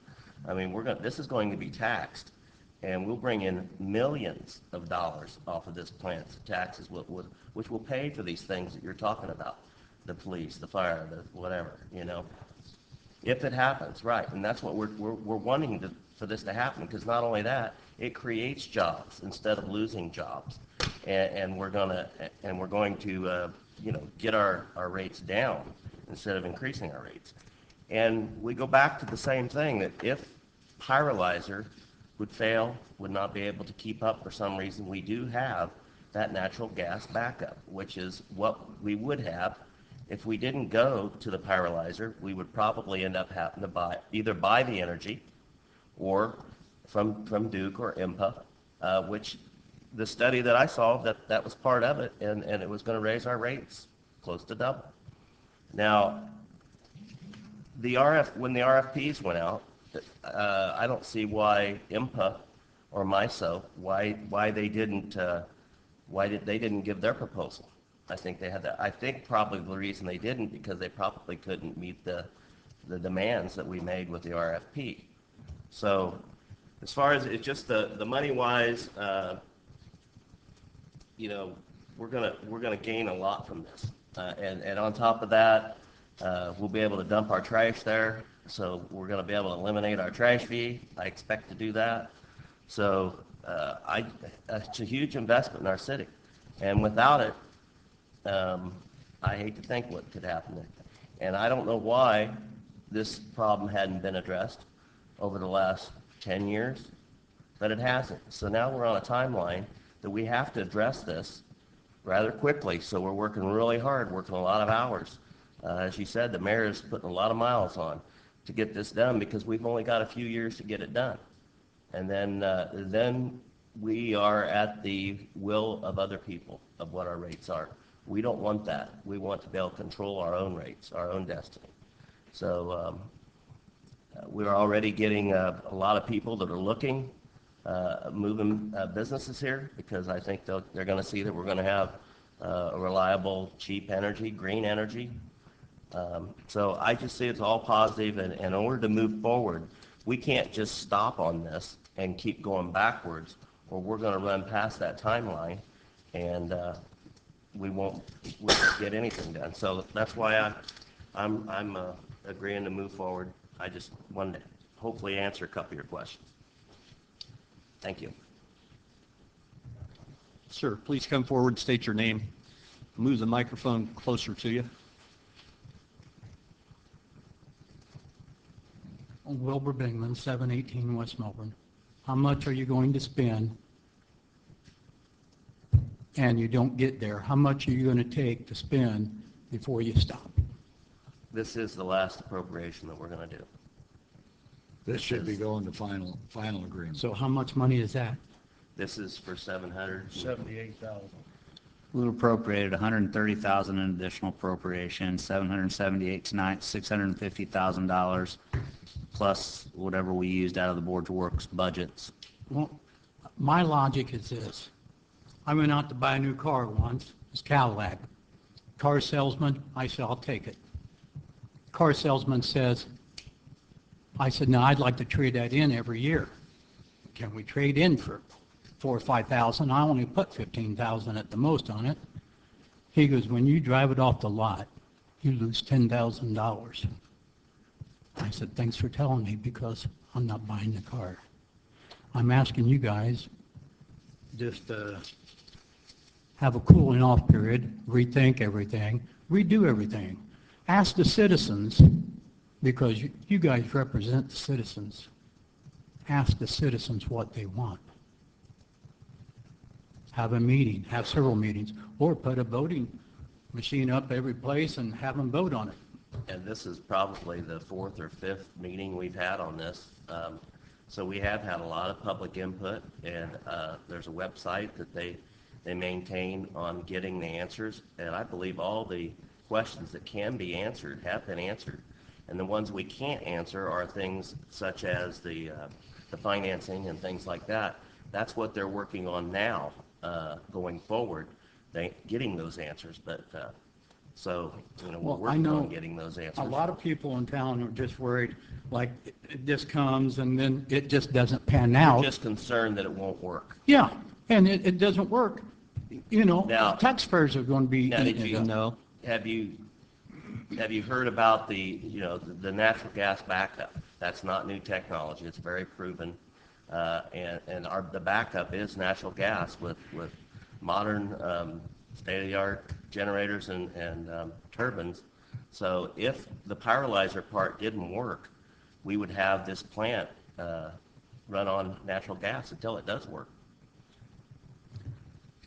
[SPEAKER 8] I mean, this is going to be taxed, and we'll bring in millions of dollars off of this plant taxes, which will pay for these things that you're talking about, the police, the fire, the whatever, if it happens, right? And that's what we're wanting for this to happen, because not only that, it creates jobs instead of losing jobs, and we're going to get our rates down instead of increasing our rates. And we go back to the same thing, that if Pyrolyzer would fail, would not be able to keep up for some reason, we do have that natural gas backup, which is what we would have if we didn't go to the Pyrolyzer. We would probably end up having to either buy the energy or from Duke or IMPA, which the study that I saw, that was part of it, and it was going to raise our rates close to double. Now, when the RFPs went out, I don't see why IMPA or MISO, why they didn't give their proposal. I think they had that. I think probably the reason they didn't, because they probably couldn't meet the demands that we made with the RFP. So as far as it's just the money wise, we're gonna gain a lot from this, and on top of that, we'll be able to dump our trash there. So we're going to be able to eliminate our trash fee. I expect to do that. So it's a huge investment in our city, and without it, I hate to think what could happen. And I don't know why this problem hadn't been addressed over the last 10 years, but it hasn't. So now we're on a timeline that we have to address this rather quickly. So we're working really hard, working a lot of hours. As you said, the mayor is putting a lot of miles on to get this done, because we've only got a few years to get it done. And then we are at the will of other people of what our rates are. We don't want that. We want to be able to control our own rates, our own destiny. So we're already getting a lot of people that are looking, moving businesses here, because I think they're going to see that we're going to have a reliable, cheap energy, green energy. So I just see it's all positive, and in order to move forward, we can't just stop on this and keep going backwards, or we're going to run past that timeline, and we won't get anything done. So that's why I'm agreeing to move forward. I just wanted to hopefully answer a couple of your questions. Thank you.
[SPEAKER 2] Sir, please come forward, state your name. Move the microphone closer to you.
[SPEAKER 16] Wilbur Bingman, 718 West Melbourne. How much are you going to spend? And you don't get there. How much are you going to take to spend before you stop?
[SPEAKER 8] This is the last appropriation that we're going to do.
[SPEAKER 14] This should be going to final agreement.
[SPEAKER 16] So how much money is that?
[SPEAKER 8] This is for 700.
[SPEAKER 6] 78,000.
[SPEAKER 4] We appropriated 130,000 in additional appropriation, 778 tonight, $650,000 plus whatever we used out of the board's works budgets.
[SPEAKER 16] Well, my logic is this. I went out to buy a new car once. It's Cadillac. Car salesman, I said, I'll take it. Car salesman says, I said, no, I'd like to trade that in every year. Can we trade in for 4,000 or 5,000? I only put 15,000 at the most on it. He goes, when you drive it off the lot, you lose $10,000. I said, thanks for telling me, because I'm not buying the car. I'm asking you guys, just have a cooling off period, rethink everything, redo everything. Ask the citizens, because you guys represent the citizens. Ask the citizens what they want. Have a meeting, have several meetings, or put a voting machine up every place and have them vote on it.
[SPEAKER 8] And this is probably the 4th or 5th meeting we've had on this. So we have had a lot of public input, and there's a website that they maintain on getting the answers. And I believe all the questions that can be answered have been answered. And the ones we can't answer are things such as the financing and things like that. That's what they're working on now, going forward, getting those answers. But so, you know, we're working on getting those answers.
[SPEAKER 16] A lot of people in town are just worried, like, it just comes and then it just doesn't pan out.
[SPEAKER 8] We're just concerned that it won't work.
[SPEAKER 16] Yeah, and it doesn't work. You know,
[SPEAKER 8] Now,
[SPEAKER 16] taxpayers are going to be
[SPEAKER 8] now,
[SPEAKER 16] eating it up.
[SPEAKER 8] have you heard about the natural gas backup? That's not new technology. It's very proven, and the backup is natural gas with modern state-of-the-art generators and turbines. So if the pyrolyzer part didn't work, we would have this plant run on natural gas until it does work.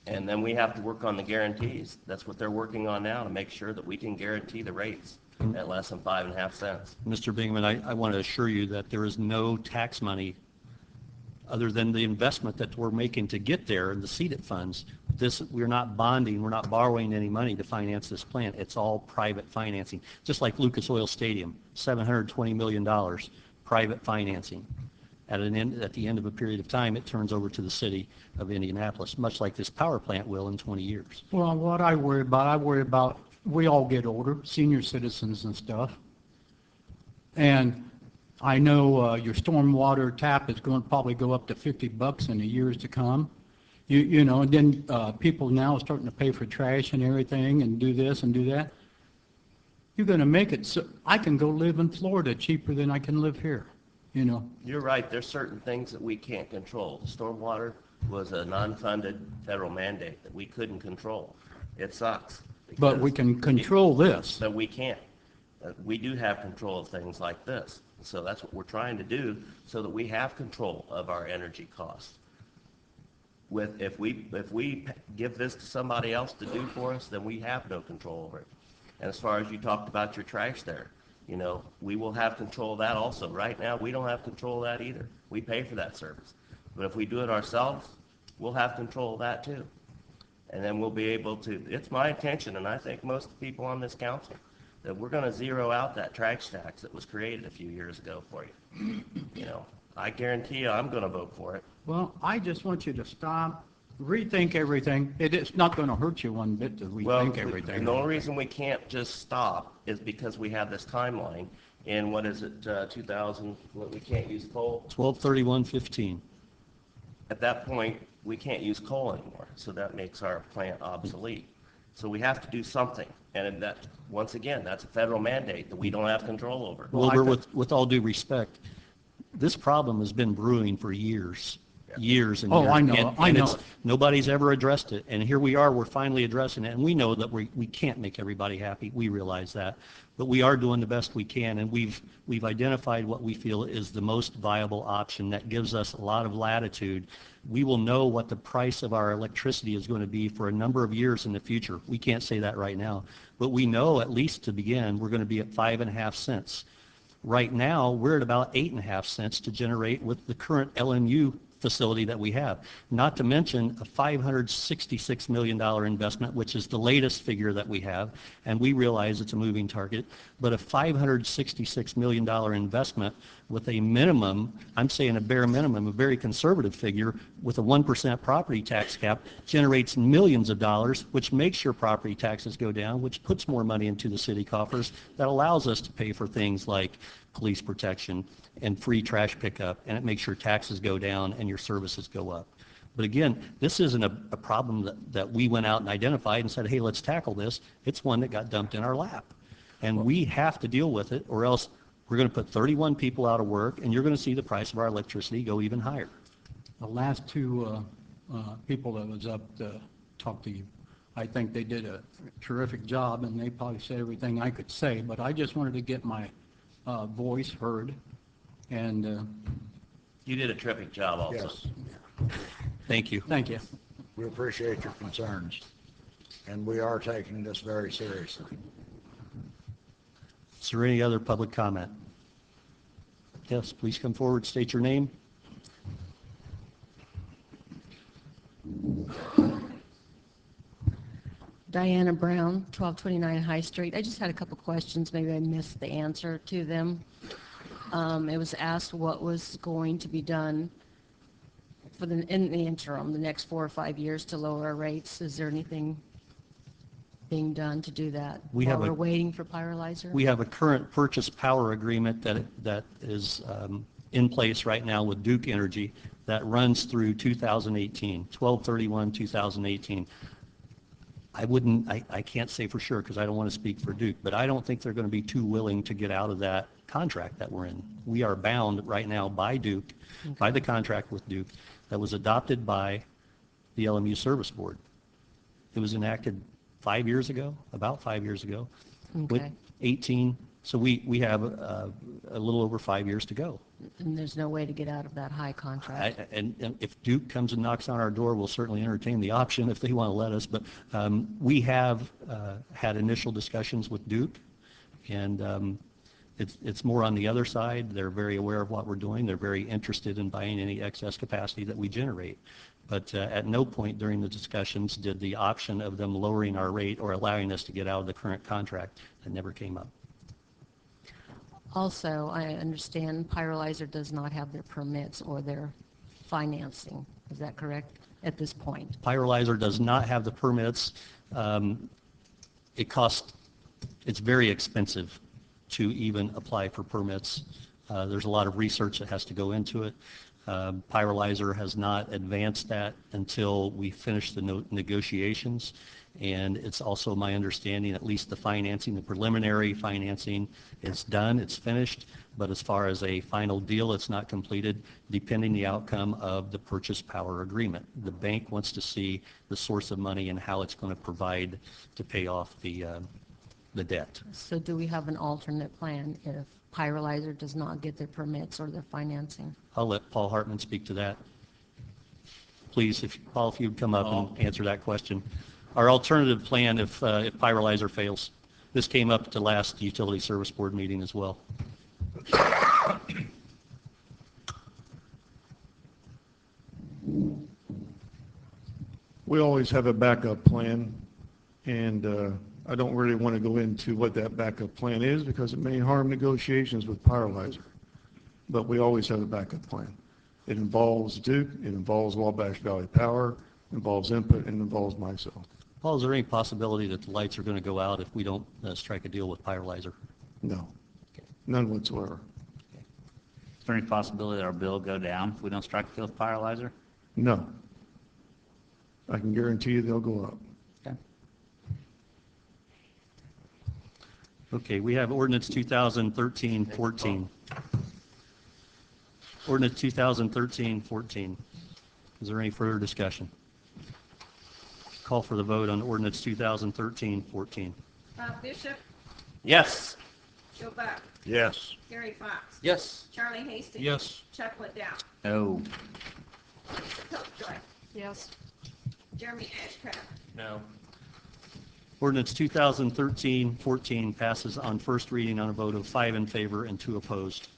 [SPEAKER 8] And then we have to work on the guarantees. That's what they're working on now, to make sure that we can guarantee the rates at less than 5.5 cents.
[SPEAKER 2] Mr. Bingman, I want to assure you that there is no tax money other than the investment that we're making to get there and the seeded funds. We're not bonding, we're not borrowing any money to finance this plant. It's all private financing. Just like Lucas Oil Stadium, $720 million, private financing. At the end of a period of time, it turns over to the city of Indianapolis, much like this power plant will in 20 years.
[SPEAKER 16] Well, what I worry about, we all get older, senior citizens and stuff. And I know your stormwater tap is going to probably go up to $50 in the years to come. You know, and then people now are starting to pay for trash and everything and do this and do that. You're going to make it so I can go live in Florida cheaper than I can live here. You know.
[SPEAKER 8] You're right. There's certain things that we can't control. The stormwater was a non-funded federal mandate that we couldn't control. It sucks.
[SPEAKER 16] But we can control this.
[SPEAKER 8] But we can't. We do have control of things like this. So that's what we're trying to do, so that we have control of our energy costs. If we give this to somebody else to do for us, then we have no control over it. And as far as you talked about your trash there, you know, we will have control of that also. Right now, we don't have control of that either. We pay for that service. But if we do it ourselves, we'll have control of that too. And then we'll be able to, it's my intention, and I think most of the people on this council, that we're going to zero out that trash tax that was created a few years ago for you. You know, I guarantee you I'm going to vote for it.
[SPEAKER 16] Well, I just want you to stop, rethink everything. It's not going to hurt you one bit to rethink everything.
[SPEAKER 8] And the only reason we can't just stop is because we have this timeline. In what is it, 2000? We can't use coal.
[SPEAKER 2] 12/31/15.
[SPEAKER 8] At that point, we can't use coal anymore, so that makes our plant obsolete. So we have to do something, and that, once again, that's a federal mandate that we don't have control over.
[SPEAKER 2] Wilbur, with all due respect, this problem has been brewing for years. Years and years.
[SPEAKER 16] Oh, I know, I know.
[SPEAKER 2] Nobody's ever addressed it, and here we are, we're finally addressing it, and we know that we can't make everybody happy, we realize that, but we are doing the best we can, and we've identified what we feel is the most viable option that gives us a lot of latitude. We will know what the price of our electricity is going to be for a number of years in the future. We can't say that right now, but we know, at least to begin, we're going to be at 5.5 cents. Right now, we're at about 8.5 cents to generate with the current LMU facility that we have. Not to mention a $566 million investment, which is the latest figure that we have, and we realize it's a moving target, but a $566 million investment with a minimum, I'm saying a bare minimum, a very conservative figure, with a 1% property tax cap, generates millions of dollars, which makes your property taxes go down, which puts more money into the city coffers, that allows us to pay for things like police protection and free trash pickup, and it makes your taxes go down and your services go up. But again, this isn't a problem that we went out and identified and said, hey, let's tackle this. It's one that got dumped in our lap. And we have to deal with it, or else we're going to put 31 people out of work, and you're going to see the price of our electricity go even higher.
[SPEAKER 16] The last two people that was up to talk to you, I think they did a terrific job, and they probably said everything I could say, but I just wanted to get my voice heard. And
[SPEAKER 4] you did a terrific job also.
[SPEAKER 14] Yes.
[SPEAKER 2] Thank you.
[SPEAKER 16] Thank you.
[SPEAKER 14] We appreciate your concerns, and we are taking this very seriously.
[SPEAKER 2] Is there any other public comment? Yes, please come forward, state your name.
[SPEAKER 17] Diana Brown, 1229 High Street. I just had a couple questions. Maybe I missed the answer to them. It was asked what was going to be done in the interim, the next 4 or 5 years, to lower our rates. Is there anything being done to do that while we're waiting for pyrolyzer?
[SPEAKER 2] We have a current purchase power agreement that is in place right now with Duke Energy that runs through 2018, 12/31/2018. I can't say for sure because I don't want to speak for Duke, but I don't think they're going to be too willing to get out of that contract that we're in. We are bound right now by Duke, by the contract with Duke that was adopted by the LMU Service Board. It was enacted 5 years ago, about 5 years ago, with 18. So we have a little over 5 years to go.
[SPEAKER 17] And there's no way to get out of that high contract?
[SPEAKER 2] And if Duke comes and knocks on our door, we'll certainly entertain the option if they want to let us. But we have had initial discussions with Duke, and it's more on the other side. They're very aware of what we're doing. They're very interested in buying any excess capacity that we generate. But at no point during the discussions did the option of them lowering our rate or allowing us to get out of the current contract. That never came up.
[SPEAKER 17] Also, I understand pyrolyzer does not have their permits or their financing. Is that correct at this point?
[SPEAKER 2] Pyrolyzer does not have the permits. It's very expensive to even apply for permits. There's a lot of research that has to go into it. Pyrolyzer has not advanced that until we finish the negotiations. And it's also my understanding, at least the financing, the preliminary financing is done, it's finished, but as far as a final deal, it's not completed, depending the outcome of the purchase power agreement. The bank wants to see the source of money and how it's going to provide to pay off the debt.
[SPEAKER 17] So do we have an alternate plan if pyrolyzer does not get their permits or their financing?
[SPEAKER 2] I'll let Paul Hartman speak to that. Please, Paul, if you'd come up and answer that question. Our alternative plan if pyrolyzer fails. This came up at the last Utility Service Board meeting as well.
[SPEAKER 18] We always have a backup plan, and I don't really want to go into what that backup plan is because it may harm negotiations with pyrolyzer. But we always have a backup plan. It involves Duke, it involves Wabash Valley Power, it involves input, and it involves myself.
[SPEAKER 2] Paul, is there any possibility that the lights are going to go out if we don't strike a deal with pyrolyzer?
[SPEAKER 18] No, none whatsoever.
[SPEAKER 4] Is there any possibility that our bill will go down if we don't strike a deal with pyrolyzer?
[SPEAKER 18] No. I can guarantee you they'll go up.
[SPEAKER 4] Okay.
[SPEAKER 2] Okay, we have ordinance 2013-14. Ordinance 2013-14. Is there any further discussion? Call for the vote on ordinance 2013-14.
[SPEAKER 3] Bishop,
[SPEAKER 8] Yes.
[SPEAKER 3] Joe Buck,
[SPEAKER 14] Yes.
[SPEAKER 3] Gary Fox,
[SPEAKER 6] Yes.
[SPEAKER 3] Charlie Hastings.
[SPEAKER 6] Yes.
[SPEAKER 3] Chuck Liddell,
[SPEAKER 4] No.
[SPEAKER 3] Popejoy,
[SPEAKER 13] Yes.
[SPEAKER 3] Jeremy Ashcraft,
[SPEAKER 12] No.
[SPEAKER 2] Ordinance 2013-14 passes on first reading on a vote of 5 in favor and 2 opposed.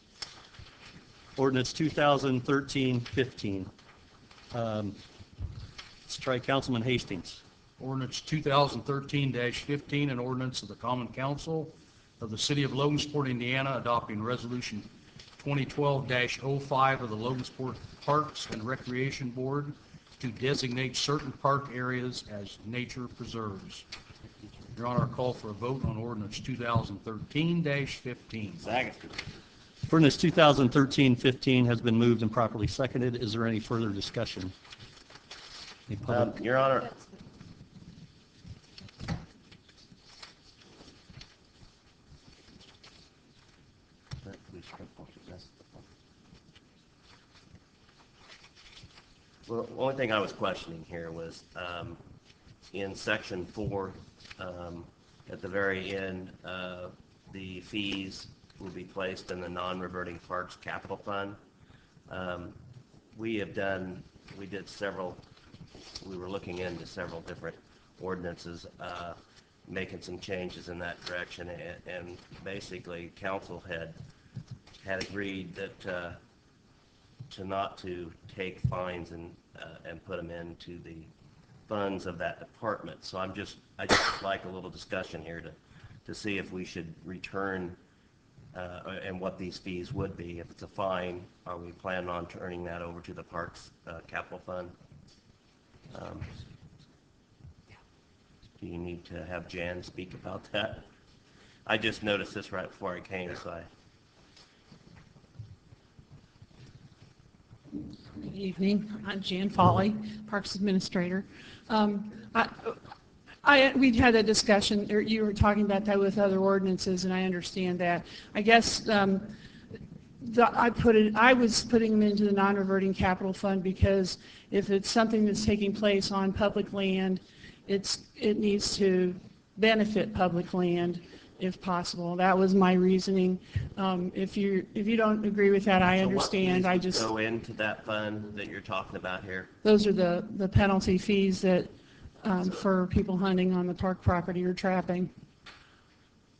[SPEAKER 2] Ordinance 2013-15. Let's try Councilman Hastings.
[SPEAKER 6] Ordinance 2013-15, an ordinance of the Common Council of the City of Logansport, Indiana, adopting Resolution 2012-05 of the Logansport Parks and Recreation Board to designate certain park areas as nature preserves. Your Honor, I call for a vote on ordinance 2013-15.
[SPEAKER 4] Second.
[SPEAKER 2] Ordinance 2013-15 has been moved and properly seconded. Is there any further discussion? Any public?
[SPEAKER 8] Your Honor, well, the only thing I was questioning here was in section 4, at the very end, the fees will be placed in the non-reverting parks capital fund. We were looking into several different ordinances, making some changes in that direction, and basically council had agreed that to not to take fines and put them into the funds of that department. So I just like a little discussion here to see if we should return and what these fees would be. If it's a fine, are we planning on turning that over to the parks capital fund? Do you need to have Jan speak about that? I just noticed this right before I came, so
[SPEAKER 5] Good evening. I'm Jan Foley, Parks Administrator. We'd had a discussion, or you were talking about that with other ordinances, and I understand that. I guess I was putting them into the non-reverting capital fund because if it's something that's taking place on public land, it needs to benefit public land if possible. That was my reasoning. If you don't agree with that, I understand.
[SPEAKER 8] I just go into that fund that you're talking about here.
[SPEAKER 5] Those are the penalty fees that for people hunting on the park property or trapping.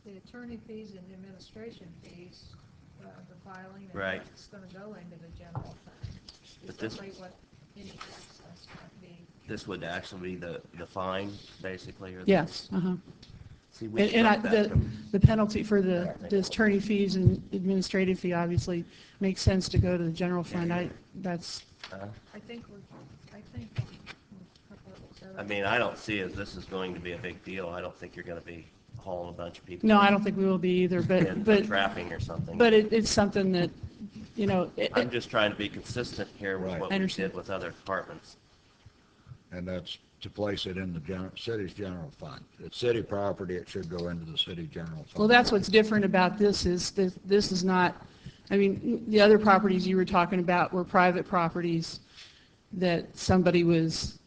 [SPEAKER 13] The attorney fees and the administration fees, the filing, and
[SPEAKER 8] right.
[SPEAKER 13] It's going to go into the general fund.
[SPEAKER 8] But this, this would actually be the fine, basically? Or
[SPEAKER 5] yes.
[SPEAKER 8] See,
[SPEAKER 5] the penalty for the attorney fees and administrative fee obviously makes sense to go to the general fund. I
[SPEAKER 8] mean, I don't see as this is going to be a big deal. I don't think you're going to be hauling a bunch of people.
[SPEAKER 5] No, I don't think we will be either. But
[SPEAKER 8] trapping or something.
[SPEAKER 5] But it's something that, you know.
[SPEAKER 8] I'm just trying to be consistent here with what we did with other departments.
[SPEAKER 14] And that's to place it in the city's general fund. It's city property, it should go into the city general fund.
[SPEAKER 5] Well, that's what's different about this is this is not, I mean, the other properties you were talking about were private properties that somebody was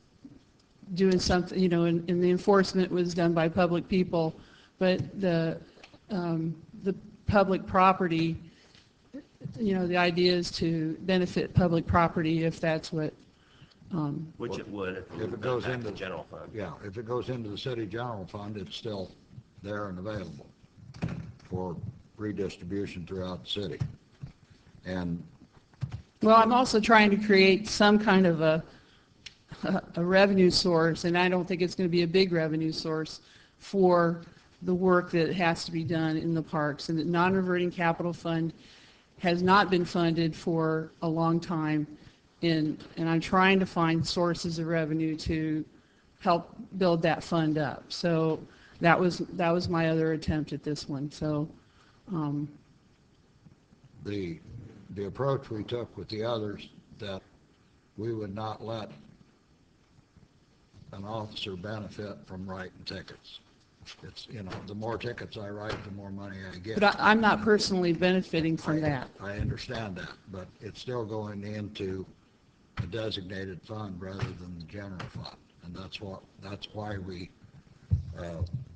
[SPEAKER 5] doing something, you know, and the enforcement was done by public people, but the public property, you know, the idea is to benefit public property if that's what.
[SPEAKER 8] Which it would
[SPEAKER 14] if it goes into
[SPEAKER 8] the general fund.
[SPEAKER 14] Yeah, if it goes into the city general fund, it's still there and available for redistribution throughout the city. And
[SPEAKER 5] well, I'm also trying to create some kind of a revenue source, and I don't think it's going to be a big revenue source for the work that has to be done in the parks. And the non-reverting capital fund has not been funded for a long time. And I'm trying to find sources of revenue to help build that fund up. So that was my other attempt at this one. So
[SPEAKER 14] the approach we took with the others, that we would not let an officer benefit from writing tickets. It's, you know, the more tickets I write, the more money I get.
[SPEAKER 5] But I'm not personally benefiting from that.
[SPEAKER 14] I understand that, but it's still going into a designated fund rather than the general fund, and that's why we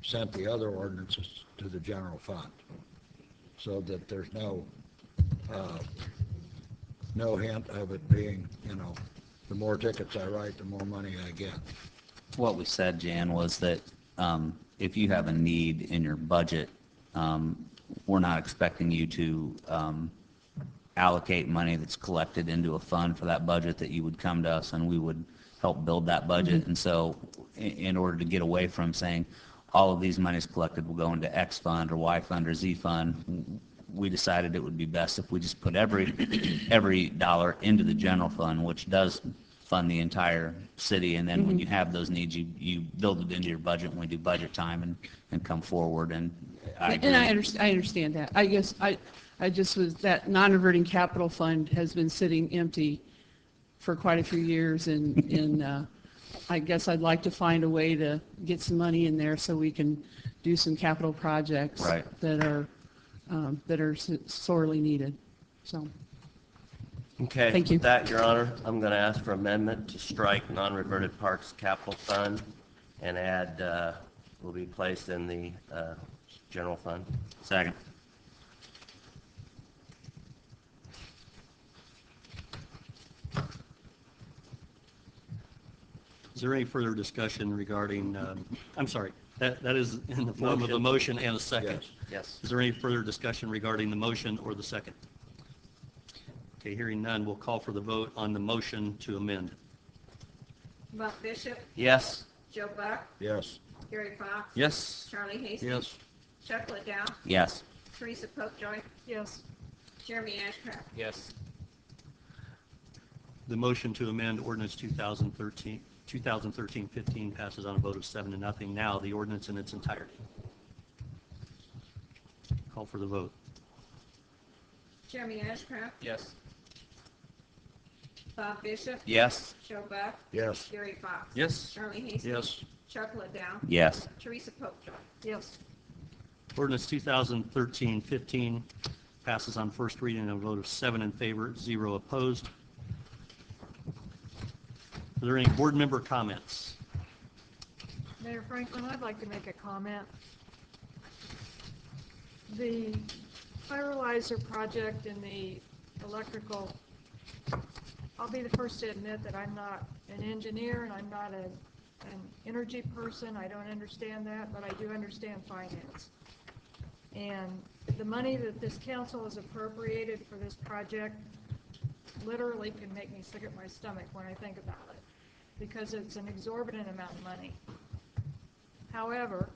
[SPEAKER 14] sent the other ordinances to the general fund, so that there's no hint of it being, you know, the more tickets I write, the more money I get.
[SPEAKER 4] What we said, Jan, was that if you have a need in your budget, we're not expecting you to allocate money that's collected into a fund for that budget, that you would come to us and we would help build that budget. And so in order to get away from saying all of these monies collected will go into X fund or Y fund or Z fund, we decided it would be best if we just put every dollar into the general fund, which does fund the entire city, and then when you have those needs, you build it into your budget when we do budget time and come forward. And I
[SPEAKER 19] understand that. I guess I just was, that non-reverting capital fund has been sitting empty for quite a few years, and I guess I'd like to find a way to get some money in there so we can do some capital projects that are sorely needed. So.
[SPEAKER 8] Okay.
[SPEAKER 19] Thank you.
[SPEAKER 8] With that, Your Honor, I'm going to ask for amendment to strike non-reverted parks capital fund and add will be placed in the general fund.
[SPEAKER 4] Second.
[SPEAKER 2] Is there any further discussion regarding, I'm sorry, that is in the form of a motion and a second.
[SPEAKER 8] Yes.
[SPEAKER 2] Is there any further discussion regarding the motion or the second? Okay, hearing none, we'll call for the vote on the motion to amend.
[SPEAKER 3] Bob Bishop.
[SPEAKER 8] Yes.
[SPEAKER 3] Joe Buck.
[SPEAKER 14] Yes.
[SPEAKER 3] Gary Fox.
[SPEAKER 8] Yes.
[SPEAKER 3] Charlie Hastings.
[SPEAKER 6] Yes.
[SPEAKER 3] Chuck Liddell.
[SPEAKER 4] Yes.
[SPEAKER 3] Teresa Popejoy.
[SPEAKER 13] Yes.
[SPEAKER 3] Jeremy Ashcraft.
[SPEAKER 12] Yes.
[SPEAKER 2] The motion to amend ordinance 2013-15 passes on a vote of 7-0. Now, the ordinance in its entirety. Call for the vote.
[SPEAKER 3] Jeremy Ashcraft.
[SPEAKER 12] Yes.
[SPEAKER 3] Bob Bishop.
[SPEAKER 8] Yes.
[SPEAKER 3] Joe Buck.
[SPEAKER 14] Yes.
[SPEAKER 3] Gary Fox.
[SPEAKER 6] Yes.
[SPEAKER 3] Charlie Hastings.
[SPEAKER 6] Yes.
[SPEAKER 3] Chuck Liddell.
[SPEAKER 4] Yes.
[SPEAKER 3] Teresa Popejoy.
[SPEAKER 13] Yes.
[SPEAKER 2] Ordinance 2013-15 passes on first reading and a vote of 7 in favor, 0 opposed. Are there any board member comments?
[SPEAKER 13] Mayor Franklin, I'd like to make a comment. The pyrolyzer project and the electrical, I'll be the first to admit that I'm not an engineer and I'm not an energy person. I don't understand that, but I do understand finance. And the money that this council has appropriated for this project literally can make me sick at my stomach when I think about it, because it's an exorbitant amount of money. However,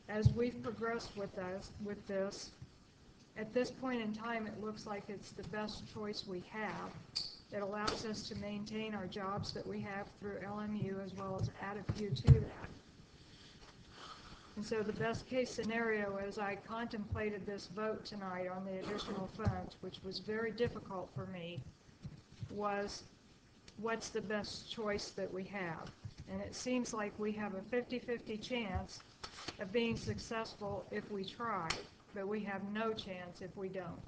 [SPEAKER 13] as we've progressed with this, at this point in time, it looks like it's the best choice we have. It allows us to maintain our jobs that we have through LMU, as well as add a few to that. And so the best case scenario, as I contemplated this vote tonight on the additional funds, which was very difficult for me, was what's the best choice that we have. And it seems like we have a 50-50 chance of being successful if we try, but we have no chance if we don't.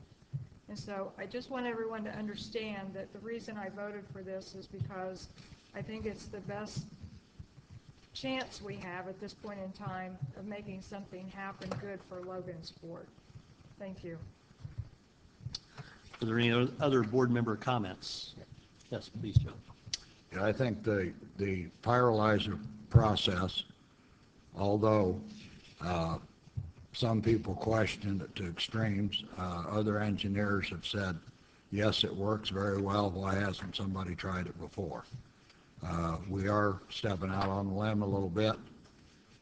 [SPEAKER 13] And so I just want everyone to understand that the reason I voted for this is because I think it's the best chance we have at this point in time of making something happen good for Logansport. Thank you.
[SPEAKER 2] Are there any other board member comments? Yes, please, Joe.
[SPEAKER 14] I think the pyrolyzer process, although some people question it to extremes, other engineers have said, yes, it works very well. Why hasn't somebody tried it before? We are stepping out on the limb a little bit,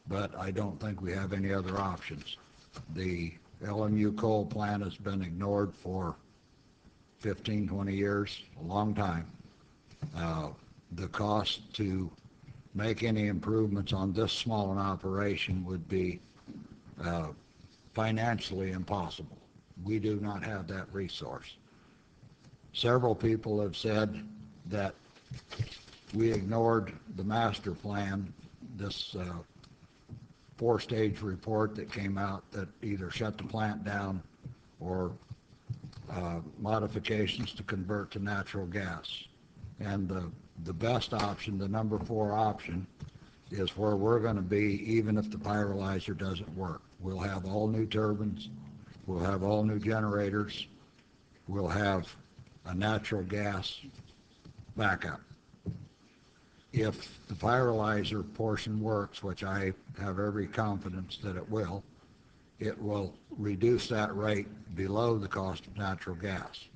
[SPEAKER 14] but I don't think we have any other options. The LMU coal plant has been ignored for 15, 20 years, a long time. The cost to make any improvements on this small an operation would be financially impossible. We do not have that resource. Several people have said that we ignored the master plan, this 4-stage report that came out that either shut the plant down or modifications to convert to natural gas. And the best option, the number 4 option, is where we're going to be even if the pyrolyzer doesn't work. We'll have all new turbines, we'll have all new generators, we'll have a natural gas backup. If the pyrolyzer portion works, which I have every confidence that it will reduce that rate below the cost of natural gas.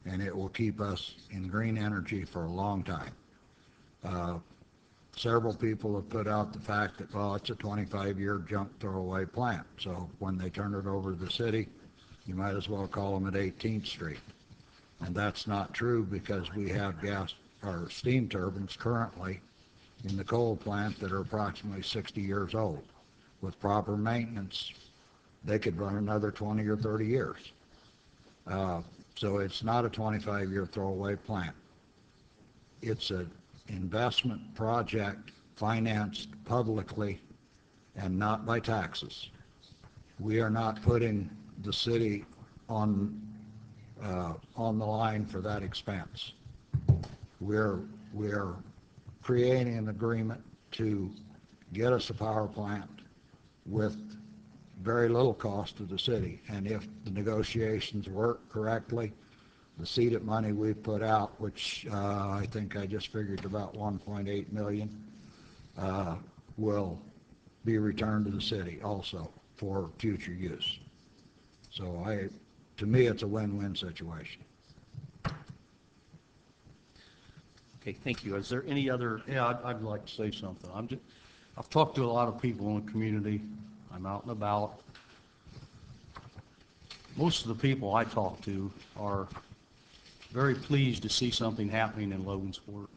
[SPEAKER 14] and it will keep us in green energy for a long time. Several people have put out the fact that, well, it's a 25-year junk throwaway plant, so when they turn it over to the city, you might as well call them at 18th Street. And that's not true, because we have gas or steam turbines currently in the coal plant that are approximately 60 years old. With proper maintenance, they could run another 20 or 30 years. So it's not a 25-year throwaway plant. It's an investment project financed publicly and not by taxes. We are not putting the city on the line for that expense. We're creating an agreement to get us a power plant with very little cost to the city. And if the negotiations work correctly, the seeded money we've put out, which I think I just figured about $1.8 million, will be returned to the city also for future use. So to me, it's a win-win situation.
[SPEAKER 2] Okay, thank you. Is there any other?
[SPEAKER 6] Yeah, I'd like to say something. I've talked to a lot of people in the community. I'm out and about. Most of the people I talk to are very pleased to see something happening in Logansport.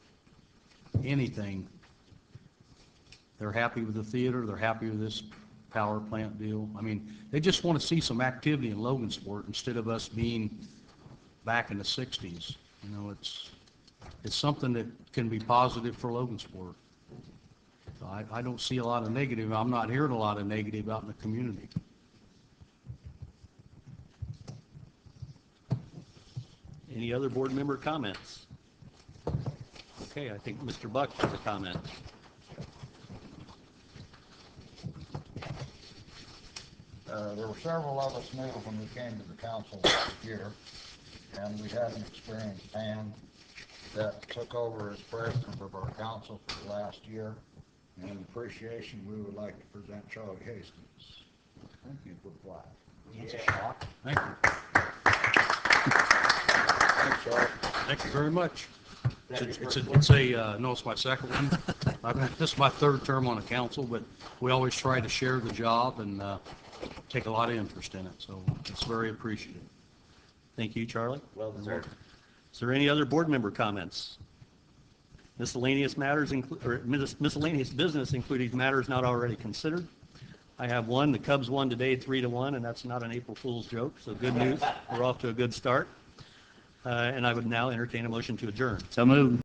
[SPEAKER 6] Anything. They're happy with the theater. They're happy with this power plant deal. I mean, they just want to see some activity in Logansport instead of us being back in the 60s. You know, it's something that can be positive for Logansport. So I don't see a lot of negative. I'm not hearing a lot of negative out in the community.
[SPEAKER 2] Any other board member comments? Okay, I think Mr. Buck has a comment.
[SPEAKER 14] There were several of us new when we came to the council last year, and we had an experienced man that took over as president of our council for the last year. And in appreciation, we would like to present Charlie Hastings. Thank you for the flag.
[SPEAKER 6] That's a shock. Thank you.
[SPEAKER 14] Thanks, Charlie.
[SPEAKER 6] Thank you very much. It's my second one. This is my third term on the council, but we always try to share the job and take a lot of interest in it, so it's very appreciated.
[SPEAKER 2] Thank you, Charlie.
[SPEAKER 8] Well deserved.
[SPEAKER 2] Is there any other board member comments? Miscellaneous miscellaneous business, including matters not already considered. I have one. The Cubs won today 3-1, and that's not an April Fool's joke, so good news. We're off to a good start. And I would now entertain a motion to adjourn.
[SPEAKER 4] So moved.